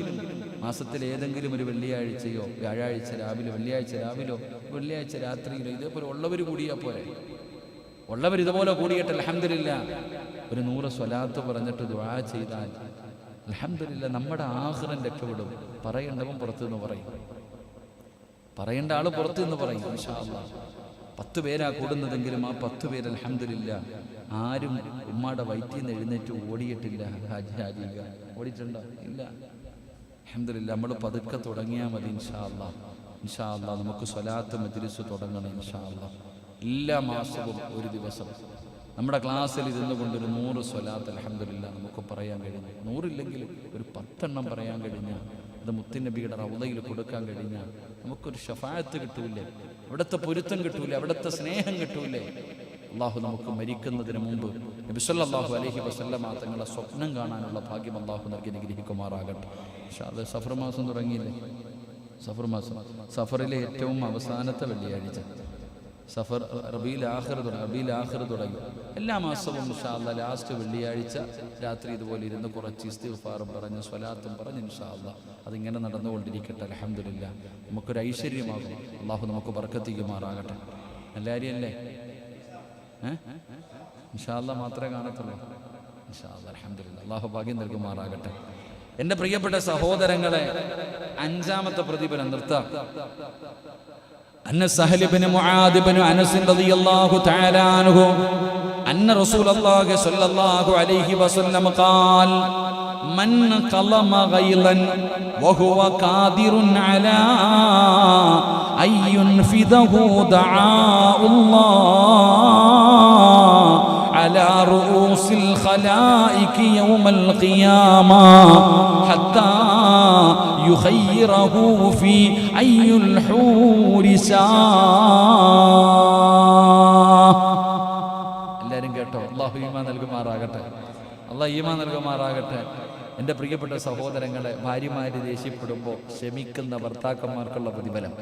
മാസത്തിൽ ഏതെങ്കിലും ഒരു വെള്ളിയാഴ്ചയോ വ്യാഴാഴ്ച രാവിലെ, വെള്ളിയാഴ്ച രാവിലോ വെള്ളിയാഴ്ച രാത്രിയിലോ ഇതേപോലെ ഉള്ളവർ കൂടിയാൽ പോരെ. ഉള്ളവർ ഇതുപോലെ കൂടിയിട്ട് അൽഹംദുലില്ലാ ഒരു 100 സ്വലാത്ത് പറഞ്ഞിട്ട് ദുആ ചെയ്താൽ അൽഹംദുലില്ലാ നമ്മുടെ ആഖിറം രക്ഷപ്പെടും. പറയേണ്ടവൻ പുറത്തുനിന്ന് പറയും, പറയേണ്ട ആൾ പുറത്തുനിന്ന് പറയും. ഇൻഷാ അല്ലാഹ് 10 പേരാ കൂടുന്നതെങ്കിലും ആ 10 പേര് അൽഹംദുലില്ലാ ആരും ഉമ്മാടെ വയറ്റിൽ നിന്ന് എഴുന്നേറ്റ് ഓടിയിട്ടില്ല. ഹാജിക ഓടിയിട്ടുണ്ടോ? ഇല്ല. അൽഹംദുലില്ലാ നമ്മൾ പതുക്കെ തുടങ്ങിയാൽ മതി. ഇൻഷാ അല്ലാഹ് ഇൻഷാ അല്ലാഹ് നമുക്ക് സ്വലാത്ത് മജ്‌ലിസ് തുടങ്ങണം. ഇൻഷാ അല്ലാഹ് എല്ലാ മാസവും ഒരു ദിവസം നമ്മുടെ ക്ലാസ്സിൽ ഇരുന്നു കൊണ്ടൊരു 100 സ്വലാത്ത് അൽഹംദുലില്ലാ നമുക്ക് പറയാൻ കഴിഞ്ഞു. 100 ഇല്ലെങ്കിൽ ഒരു 10 എണ്ണം പറയാൻ കഴിഞ്ഞാൽ അത് മുത്തുനബിയുടെ റൗളയിൽ കൊടുക്കാൻ കഴിഞ്ഞാൽ നമുക്കൊരു ശഫാഅത്ത് കിട്ടൂലേ, അവിടുത്തെ പൊരുത്തം കിട്ടൂലേ, അവിടുത്തെ സ്നേഹം കിട്ടൂലേ. അള്ളാഹു നമുക്ക് മരിക്കുന്നതിന് മുമ്പ് നബി സല്ലല്ലാഹു അലൈഹി വസല്ലമ തങ്ങളെ സ്വപ്നം കാണാനുള്ള ഭാഗ്യം അള്ളാഹു നൽകി അനുഗ്രഹിക്കുമാറാകട്ടെ. പക്ഷേ അത് സഫർ മാസം തുടങ്ങിയില്ലേ, സഫർ മാസം, സഫറിലെ ഏറ്റവും അവസാനത്തെ വെള്ളിയാഴ്ച, സഫർ റബീഉൽ ആഖിർ തുടങ്ങി. എല്ലാ മാസവും ഇൻഷാ അല്ലാഹ് ലാസ്റ്റ് വെള്ളിയാഴ്ച രാത്രി ഇതുപോലെ ഇരുന്ന് കുറച്ച് ഇസ്തിഗ്ഫാറും പറഞ്ഞ് സ്വലാത്തും പറഞ്ഞ് ഇൻഷാ അല്ലാഹ് അതിങ്ങനെ നടന്നുകൊണ്ടിരിക്കട്ടെ. അൽഹംദുലില്ലാഹ് നമുക്കൊരു ഐശ്വര്യമാകും. അള്ളാഹു നമുക്ക് ബർക്കത്ത് ചെയ്യുമാറാകട്ടെ. എല്ലാവരും അല്ലേ? ഇൻഷാ അല്ലാഹ് മാത്രമേ കാണത്തുള്ളൂ. ഇൻഷാ അല്ലാഹ് അൽഹംദുലില്ലാഹ് അള്ളാഹു ഭാഗ്യം നൽകുമാറാകട്ടെ. എൻ്റെ പ്രിയപ്പെട്ട സഹോദരങ്ങളെ, അഞ്ചാമത്തെ പ്രതിഫലം നിർത്താം. അന്ന സഹൽ ഇബ്നു മുആദ് ഇബ്നു അനസ് റളിയല്ലാഹു തആല അൻഹു അന്ന റസൂലുള്ളാഹി സ്വല്ലല്ലാഹു അലൈഹി വസല്ലം ഖാൽ മൻ ഖലമ ഗൈലൻ വഹുവ ഖാദിറുൻ അലാ അയ്യുൻഫിദഹു ദആഉല്ലാഹ് അലാ റൂസിൽ ഖലായികി യൗമൽ ഖിയാമ ഹത്താ يخيره في أي الحور شاء. എല്ലാവരും കേട്ടോ? അള്ളാഹു ഈമാൻ നൽകുമാറാകട്ടെ. അള്ളാഹു ഈമാൻ നൽകുമാറാകട്ടെ. എൻ്റെ പ്രിയപ്പെട്ട സഹോദരങ്ങളെ, ഭാര്യമാര് ദേഷ്യപ്പെടുമ്പോൾ ക്ഷമിക്കുന്ന ഭർത്താക്കന്മാർക്കുള്ള പ്രതിഫലം.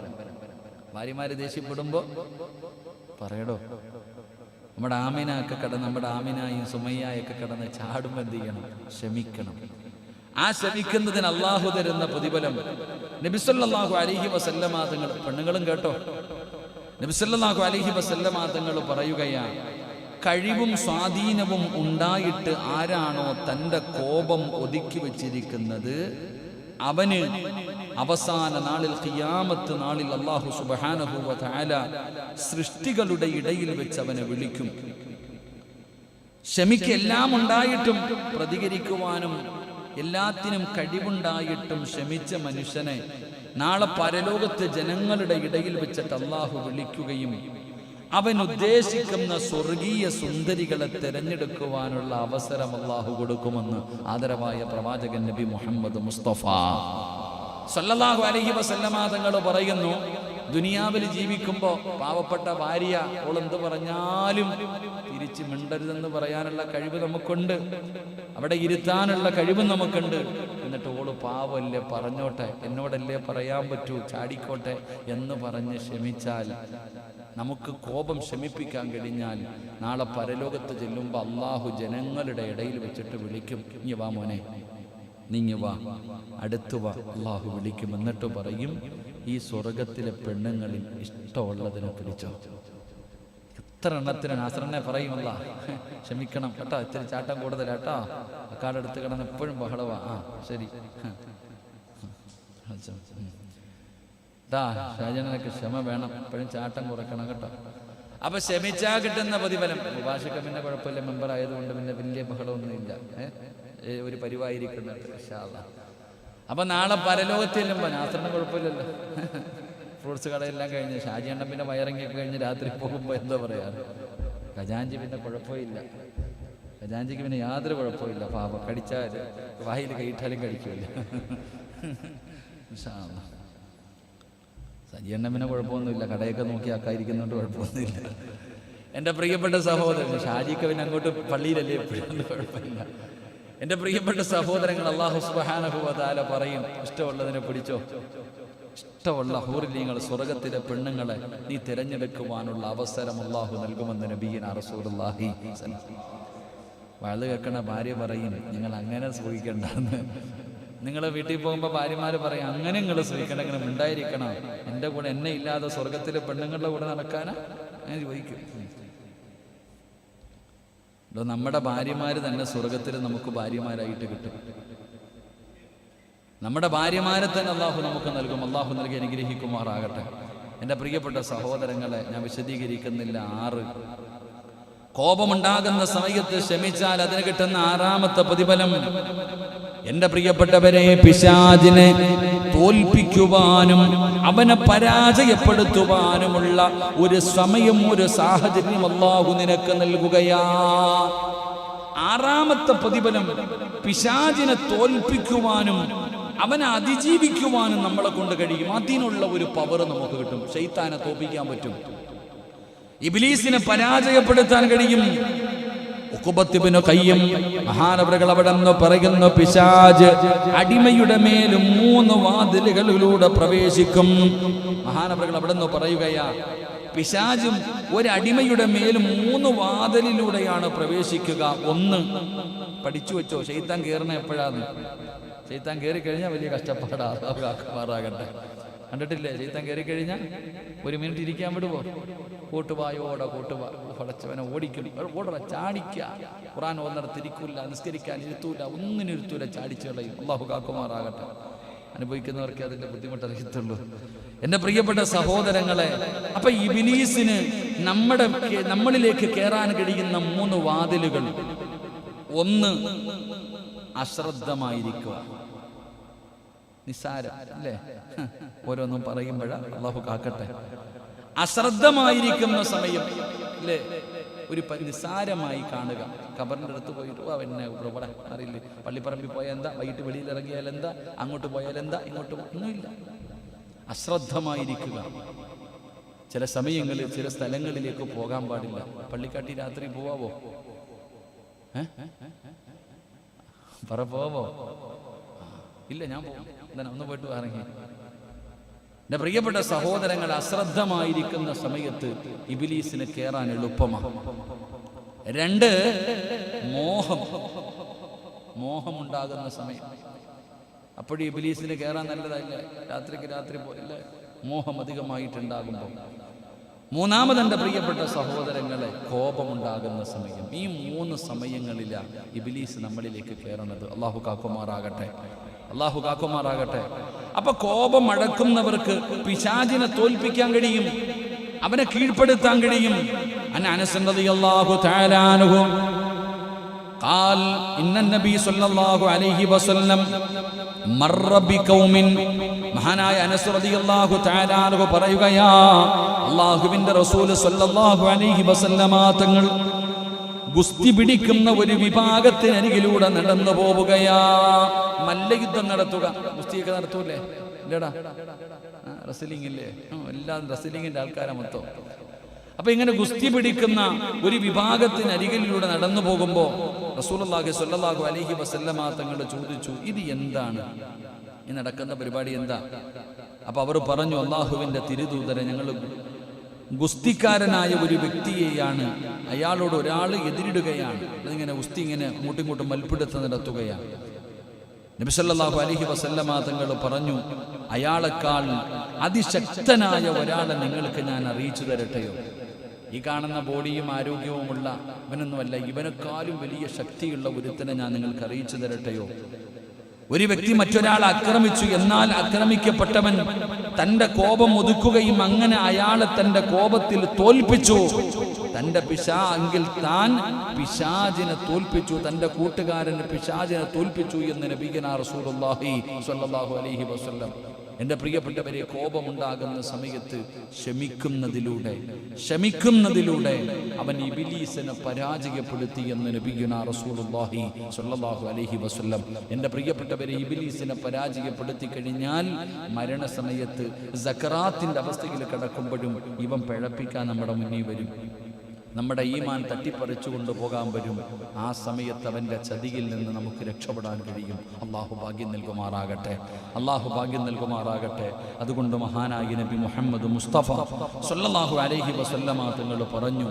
ഭാര്യമാര് ദേഷ്യപ്പെടുമ്പോൾ പറയടോ, നമ്മുടെ ആമിനയൊക്കെ കിടന്ന്, നമ്മുടെ ആമിനായും സുമയ്യായൊക്കെ കിടന്ന് ചാടുമ്പോൾ എന്ത് ചെയ്യണം? ക്ഷമിക്കണം. ആ ക്ഷമിക്കുന്നതിന് അള്ളാഹു തരുന്ന പ്രതിഫലം നബി സല്ലല്ലാഹു അലൈഹി വസല്ലമ തങ്ങൾ, പെണ്ണുങ്ങളും കേട്ടോ, നബി സല്ലല്ലാഹു അലൈഹി വസല്ലമ തങ്ങൾ പറയുകയാണ്, കഴിവും സ്വാധീനവും ഉണ്ടായിട്ട് ആരാണോ തൻ്റെ കോപം ഒതുക്കി വച്ചിരിക്കുന്നത് അവന് അവസാന നാളിൽ ഖിയാമത്ത് നാളിൽ അല്ലാഹു സുബ്ഹാനഹു വ തആല സൃഷ്ടികളുടെ ഇടയിൽ വെച്ച് അവനെ വിളിക്കും. ക്ഷമിക്കെല്ലാം ഉണ്ടായിട്ടും പ്രതികരിക്കുവാനും എല്ലാത്തിനും കഴിവുണ്ടായിട്ടും ക്ഷമിച്ച മനുഷ്യനെ നാളെ പരലോകത്ത് ജനങ്ങളുടെ ഇടയിൽ വെച്ചിട്ട് അള്ളാഹു വിളിക്കുകയും അവൻ ഉദ്ദേശിക്കുന്ന സ്വർഗീയ സുന്ദരികളെ തിരഞ്ഞെടുക്കുവാനുള്ള അവസരം അള്ളാഹു കൊടുക്കുമെന്ന് ആദരവായ പ്രവാചകൻ നബി മുഹമ്മദ് മുസ്തഫ സല്ലല്ലാഹു അലൈഹി വസല്ലമ തങ്ങൾ പറയുന്നു, ദുനിയാവിൽ ജീവിക്കുമ്പോൾ പാവപ്പെട്ട ഭാര്യ ഓളെന്ത് പറഞ്ഞാലും തിരിച്ച് മിണ്ടരുതെന്ന് പറയാനുള്ള കഴിവ് നമുക്കുണ്ട്, അവിടെ ഇരുത്താനുള്ള കഴിവ് നമുക്കുണ്ട്. എന്നിട്ട് ഓള് പാവല്ലേ, പറഞ്ഞോട്ടെ, എന്നോടല്ലേ പറയാൻ പറ്റൂ, ചാടിക്കോട്ടെ എന്ന് പറഞ്ഞ് ക്ഷമിച്ചാൽ, നമുക്ക് കോപം ശമിപ്പിക്കാൻ കഴിഞ്ഞാൽ നാളെ പരലോകത്ത് ചെല്ലുമ്പോൾ അള്ളാഹു ജനങ്ങളുടെ ഇടയിൽ വെച്ചിട്ട് വിളിക്കും, ഇനി വാ മോനെ, നീങ്ങി വാ, അടുത്തു വാ. അള്ളാഹു വിളിക്കും. എന്നിട്ട് പറയും, ഈ സ്വർഗത്തിലെ പെണ്ണുങ്ങളിൽ ഇഷ്ടമുള്ളതിനെ പിടിച്ചോ. എത്ര എണ്ണത്തിന് നാസറിനെ പറയുമല്ല, ക്ഷമിക്കണം കേട്ടോ, ഇത്തിരി ചാട്ടം കൂടുതലാട്ടോ, അക്കാടെടുത്ത് കിടന്ന് എപ്പോഴും ബഹളവാ. ആ ശരി, ഷാജനൊക്കെ ക്ഷമ വേണം, എപ്പോഴും ചാട്ടം കുറയ്ക്കണം കേട്ടോ. അപ്പൊ ക്ഷമിച്ചാ കിട്ടുന്ന പ്രതിഫലം. ഭാഷയ്ക്ക് പിന്നെ കുഴപ്പമില്ല, മെമ്പർ ആയതുകൊണ്ട് പിന്നെ വലിയ ബഹളമൊന്നുമില്ല, ഒരു പരിവായിരിക്കുന്നുണ്ട് ഇൻഷാ അല്ലാഹ്. അപ്പൊ നാളെ പരലോകത്തില്ലുമ്പോൾ നാസറിന് കുഴപ്പമില്ലല്ലോ, ഫ്രൂട്ട്സ് കടയെല്ലാം കഴിഞ്ഞ് ഷാജിയണ്ണൻ പിന്നെ വയറിങ്ങൊക്കെ കഴിഞ്ഞ് രാത്രി പോകുമ്പോൾ എന്താ പറയാ, ഖജാഞ്ചി പിന്നെ കുഴപ്പമില്ല, ഖജാഞ്ചിക്ക് പിന്നെ യാതൊരു കുഴപ്പമില്ല, പാപ കടിച്ചാൽ വായിൽ കൈയിട്ടാലും കഴിക്കില്ല. ഇൻഷാ അല്ലാഹ് സജിയണ്ണൻ പിന്നെ കുഴപ്പമൊന്നുമില്ല, കടയൊക്കെ നോക്കി ആക്കാതിരിക്കുന്നതുകൊണ്ട് കുഴപ്പമൊന്നുമില്ല. എൻ്റെ പ്രിയപ്പെട്ട സഹോദരൻ ഷാജിക്ക് പിന്നെ അങ്ങോട്ട് പള്ളിയിലല്ലേ എപ്പോഴും, കുഴപ്പമില്ല. എൻ്റെ പ്രിയപ്പെട്ട സഹോദരങ്ങൾ, അല്ലാഹു സുബ്ഹാനഹു വ തആല പറയും, ഇഷ്ടമുള്ളതിനെ പിടിച്ചോ, ഇഷ്ടമുള്ള ഹൂറിലീങ്ങൾ സ്വർഗത്തിലെ പെണ്ണുങ്ങളെ നീ തിരഞ്ഞെടുക്കുവാനുള്ള അവസരം അല്ലാഹു നൽകുമെന്ന് നബിയിന റസൂലുള്ളാഹി. വഅദ് കേൾക്കണ ഭാര്യ പറയും, നിങ്ങൾ അങ്ങനെ സൂഹിക്കണ്ടെന്ന്. നിങ്ങൾ വീട്ടിൽ പോകുമ്പോൾ ഭാര്യമാർ പറയും, അങ്ങനെ നിങ്ങൾ സൂഹിക്കണം, ഇങ്ങനെ ഉണ്ടായിരിക്കണം, എൻ്റെ കൂടെ എന്നെ ഇല്ലാതെ സ്വർഗത്തിലെ പെണ്ണുങ്ങളുടെ കൂടെ നടക്കാനാ ഞാൻ ചോദിക്കും. നമ്മുടെ ഭാര്യമാര് തന്നെ സ്വർഗത്തിൽ നമുക്ക് ഭാര്യമാരായിട്ട് കിട്ടും. നമ്മുടെ ഭാര്യമാരെ തന്നെ അള്ളാഹു നമുക്ക് നൽകും. അള്ളാഹു നൽകി അനുഗ്രഹിക്കുമാറാകട്ടെ. എൻ്റെ പ്രിയപ്പെട്ട സഹോദരങ്ങളെ, ഞാൻ വിശദീകരിക്കുന്നില്ല. 6 കോപമുണ്ടാകുന്ന സമയത്ത് ക്ഷമിച്ചാൽ അതിന് കിട്ടുന്ന 6ാമത്തെ പ്രതിഫലം, എൻ്റെ പ്രിയപ്പെട്ടവരെ, പിശാചിനെ തോൽപ്പിക്കുവാനും അവനെ പരാജയപ്പെടുത്തുവാനുമുള്ള ഒരു സമയം, ഒരു സാഹചര്യം അല്ലാഹു നിനക്ക് നൽകുകയാ. 6ാമത്തെ പ്രതിഫലം, പിശാചിനെ തോൽപ്പിക്കുവാനും അവനെ അതിജീവിക്കുവാനും നമ്മളെ കൊണ്ട് കഴിയും. അതിനുള്ള ഒരു പവർ നമുക്ക് കിട്ടും. ശൈത്താനെ തോൽപ്പിക്കാൻ പറ്റും, ഇബ്ലീസിനെ പരാജയപ്പെടുത്താൻ കഴിയും. ഉഖബത്ത് ഇബ്നു ഖയ്യിം മഹാനവറുകൾ അവിടെ നിന്ന് പറയുന്നു, പിശാച് അടിമയുടെ മേലും 3 വാതിലുകളിലൂടെ പ്രവേശിക്കും. മഹാനവറുകൾ അവിടെ നിന്ന് പറയുകയാ, പിശാചും ഒരടിമയുടെ മേലും 3 വാതിലിലൂടെയാണ് പ്രവേശിക്കുക. 1 പഠിച്ചു വെച്ചോ, ശൈത്താൻ കയറണ എപ്പോഴാണ്? ശൈത്താൻ കയറി കഴിഞ്ഞാൽ വലിയ കഷ്ടപ്പാടാകട്ടെ. കണ്ടിട്ടില്ലേ? ശൈത്താൻ കയറി കഴിഞ്ഞാൽ 1 മിനിറ്റ് ഇരിക്കാൻ വിടുവോ? കൂട്ടുവായോടെ പടച്ചവനെ ഓടിക്കും. ഓടറ ചാടിക്കുക. ഖുർആൻ ഓന്നിടത്തിരിക്കൂല, നിസ്കരിക്കാൻ ഇരുത്തൂല, ഒന്നിനും ഇരുത്തൂല, ചാടിച്ചു കളയും. അല്ലാഹു കാക്കുമാറാകട്ടെ. അനുഭവിക്കുന്നവർക്ക് അതിന്റെ ബുദ്ധിമുട്ട് അറിയത്തുള്ളൂ. എൻ്റെ പ്രിയപ്പെട്ട സഹോദരങ്ങളെ, അപ്പൊ ഇബ്ലീസിന് നമ്മളിലേക്ക് കയറാൻ കഴിയുന്ന 3 വാതിലുകൾ. 1 അശ്രദ്ധമായിരിക്കുക. നിസ്സാരം അല്ലേ? ഓരോന്നും പറയുമ്പോഴാ അല്ലാഹു കാക്കട്ടെ. അശ്രദ്ധമായിരിക്കുന്ന സമയം അല്ലേ? ഒരു നിസ്സാരമായി കാണുക. ഖബറിൻ്റെ അടുത്ത് പോയിട്ട് അവനെ ഇവിടെ അറിയില്ലേ, പള്ളിപ്പറമ്പിൽ പോയാൽ എന്താ, വൈകിട്ട് വെളിയിൽ ഇറങ്ങിയാൽ എന്താ, അങ്ങോട്ട് പോയാൽ എന്താ, ഇങ്ങോട്ട് ഒന്നുമില്ല. അശ്രദ്ധമായിരിക്കുക. ചില സമയങ്ങളിൽ ചില സ്ഥലങ്ങളിലേക്ക് പോകാൻ പാടില്ല. പള്ളിക്കാട്ടി രാത്രി പോവാവോ? പോവോ? ഇല്ല, ഞാൻ പോവാം. എന്താണ് ഒന്ന് പോയിട്ട് ഇറങ്ങി. എൻ്റെ പ്രിയപ്പെട്ട സഹോദരങ്ങൾ, അശ്രദ്ധമായിരിക്കുന്ന സമയത്ത് ഇബ്ലീസിന് കയറാൻ എളുപ്പമാണ്. 2 മോഹമുണ്ടാകുന്ന സമയം. അപ്പോഴും ഇബ്ലീസിന് കയറാൻ നല്ലതല്ല. രാത്രി പോയില്ല, മോഹം അധികമായിട്ടുണ്ടാകുമ്പോൾ. 3 എൻ്റെ പ്രിയപ്പെട്ട സഹോദരങ്ങളെ, കോപമുണ്ടാകുന്ന സമയം. ഈ 3 സമയങ്ങളിലാണ് ഇബ്ലീസ് നമ്മളിലേക്ക് കയറുന്നത്. അല്ലാഹു കാക്കുമാറാകട്ടെ. അപ്പൊ കോപം അടക്കുന്നവർക്ക് പിശാചിനെ തോൽപ്പിക്കാൻ കഴിയും, അവനെ കീഴ്പ്പെടുത്താൻ കഴിയും. അനസ് റളിയല്ലാഹു തആല അൻഹു ഖാൽ ഇന്ന നബി സല്ലല്ലാഹു അലൈഹി വസല്ലം മർറ ബിഖൗമിൻ. മഹാനായ അനസ് റളിയല്ലാഹു തആല അൻഹു പറയുകയാ, അല്ലാഹുവിന്റെ റസൂൽ സല്ലല്ലാഹു അലൈഹി വസല്ലമ തങ്ങൾ ഗുസ്തി പിടിക്കുന്ന ഒരു വിഭാഗത്തിനരികിലൂടെ നടന്നു പോവുകയാ. മല്ലയുദ്ധം നടത്തുക. ഗുസ്തിയൊക്കെ നടത്തൂല്ലേ? ഇല്ലടാ, റെസ്ലിംഗ് ഇല്ലേ? എല്ലാം റെസ്ലിംഗിന്റെ ആൾക്കാരെ മൊത്തം. അപ്പൊ ഇങ്ങനെ ഗുസ്തി പിടിക്കുന്ന ഒരു വിഭാഗത്തിനരികിലൂടെ നടന്നു പോകുമ്പോ റസൂലുള്ളാഹി സ്വല്ലല്ലാഹു അലൈഹി വസല്ലമ തങ്ങൾ ചോദിച്ചു, ഇത് എന്താണ് ഈ നടക്കുന്ന പരിപാടി, എന്താ? അപ്പൊ അവർ പറഞ്ഞു, അല്ലാഹുവിന്റെ തിരുദൂതരെ, ഞങ്ങൾ ഗുസ്തിക്കാരനായ ഒരു വ്യക്തിയെയാണ്, അയാളോട് ഒരാൾ എതിരിടുകയാണ്. അതിങ്ങനെ ഗുസ്തി ഇങ്ങനെ അങ്ങോട്ടും മൽപ്പിടുത്തം നടത്തുകയാണ്. നബി സല്ലല്ലാഹു അലൈഹി വസല്ലമ തങ്ങൾ പറഞ്ഞു, അയാളെക്കാൾ അതിശക്തനായ ഒരാളെ നിങ്ങൾക്ക് ഞാൻ അറിയിച്ചു തരട്ടെയോ? ഈ കാണുന്ന ബോഡിയും ആരോഗ്യവുമുള്ള ഇവനൊന്നുമല്ല, ഇവനെക്കാളും വലിയ ശക്തിയുള്ള ഒരുത്തനെ ഞാൻ നിങ്ങൾക്ക് അറിയിച്ചു തരട്ടെയോ? ഒരു വ്യക്തി മറ്റൊരാളെ ആക്രമിച്ചു, എന്നാൽ ആക്രമിക്കപ്പെട്ടവൻ തന്റെ കോപം ഒതുക്കുകയും അങ്ങനെ അയാളെ തന്റെ കോപത്തിൽ തോൽപ്പിച്ചു. തന്റെ താൻ പിശാചിനെ തോൽപ്പിച്ചു, തന്റെ കൂട്ടുകാരന് പിശാചിനെ തോൽപ്പിച്ചു എന്ന് നബിയുനാ റസൂലുള്ളാഹി സ്വല്ലല്ലാഹു അലൈഹി വസല്ലം. എൻ്റെ പ്രിയപ്പെട്ടവരെ, കോപമുണ്ടാകുന്ന സമയത്ത് ക്ഷമിക്കുന്നതിലൂടെ അവൻ ഇബ്ലീസിനെ പരാജയപ്പെടുത്തി എന്ന് നബിയുനാ റസൂലുള്ളാഹി സ്വല്ലല്ലാഹു അലൈഹി വസല്ലം. എൻ്റെ പ്രിയപ്പെട്ടവരെ, ഇബ്ലീസിനെ പരാജയപ്പെടുത്തി കഴിഞ്ഞാൽ മരണസമയത്ത് സക്കറാത്തിന്റെ അവസ്ഥയിൽ കിടക്കുമ്പോഴും ഇവൻ പിഴപ്പിക്കാൻ നമ്മുടെ മുന്നിൽ വരും. നമ്മുടെ ഈമാൻ തട്ടിപ്പറിച്ചു കൊണ്ടുപോകാൻ വരും. ആ സമയത്ത് അവൻ്റെ ചതിയിൽ നിന്ന് നമുക്ക് രക്ഷപ്പെടാൻ കഴിയും. അള്ളാഹു ഭാഗ്യം നൽകുമാറാകട്ടെ. അതുകൊണ്ട് മഹാനായ നബി മുഹമ്മദ് മുസ്തഫ സ്വല്ലല്ലാഹു അലൈഹി വസല്ലമ തങ്ങൾ പറഞ്ഞു,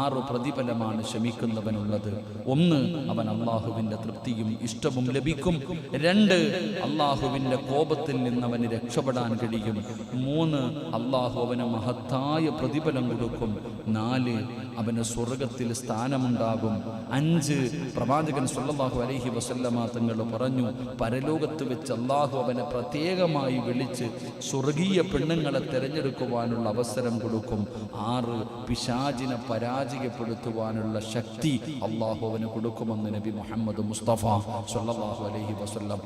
6 പ്രതിഫലമാണ് ക്ഷമിക്കുന്നവനുള്ളത്. 1, അവൻ അള്ളാഹുവിൻ്റെ തൃപ്തിയും ഇഷ്ടവും ലഭിക്കും. 2, അള്ളാഹുവിൻ്റെ കോപത്തിൽ നിന്ന് അവന് രക്ഷപ്പെടാൻ കഴിയും. 3, അള്ളാഹു അവന് മഹത്തായ പ്രതിഫലം കൊടുക്കും. 4, അവന് സ്വർഗത്തിൽ സ്ഥാനമുണ്ടാകും. 5, പ്രവാചകൻ സ്വല്ലല്ലാഹു അലൈഹി വസല്ലമ തങ്ങൾ പറഞ്ഞു, പരലോകത്ത് വെച്ച് അള്ളാഹു അവനെ പ്രത്യേകമായി വിളിച്ച് സ്വർഗീയ പെണ്ണുങ്ങളെ തിരഞ്ഞെടുക്കുവാനുള്ള അവസരം കൊടുക്കും. 6, പിശാചിനെ പരാജയപ്പെടുത്തുവാനുള്ള ശക്തി അള്ളാഹു അവന് കൊടുക്കുമെന്ന് നബി മുഹമ്മദ് മുസ്തഫ സ്വല്ലല്ലാഹു അലൈഹി വസല്ലം.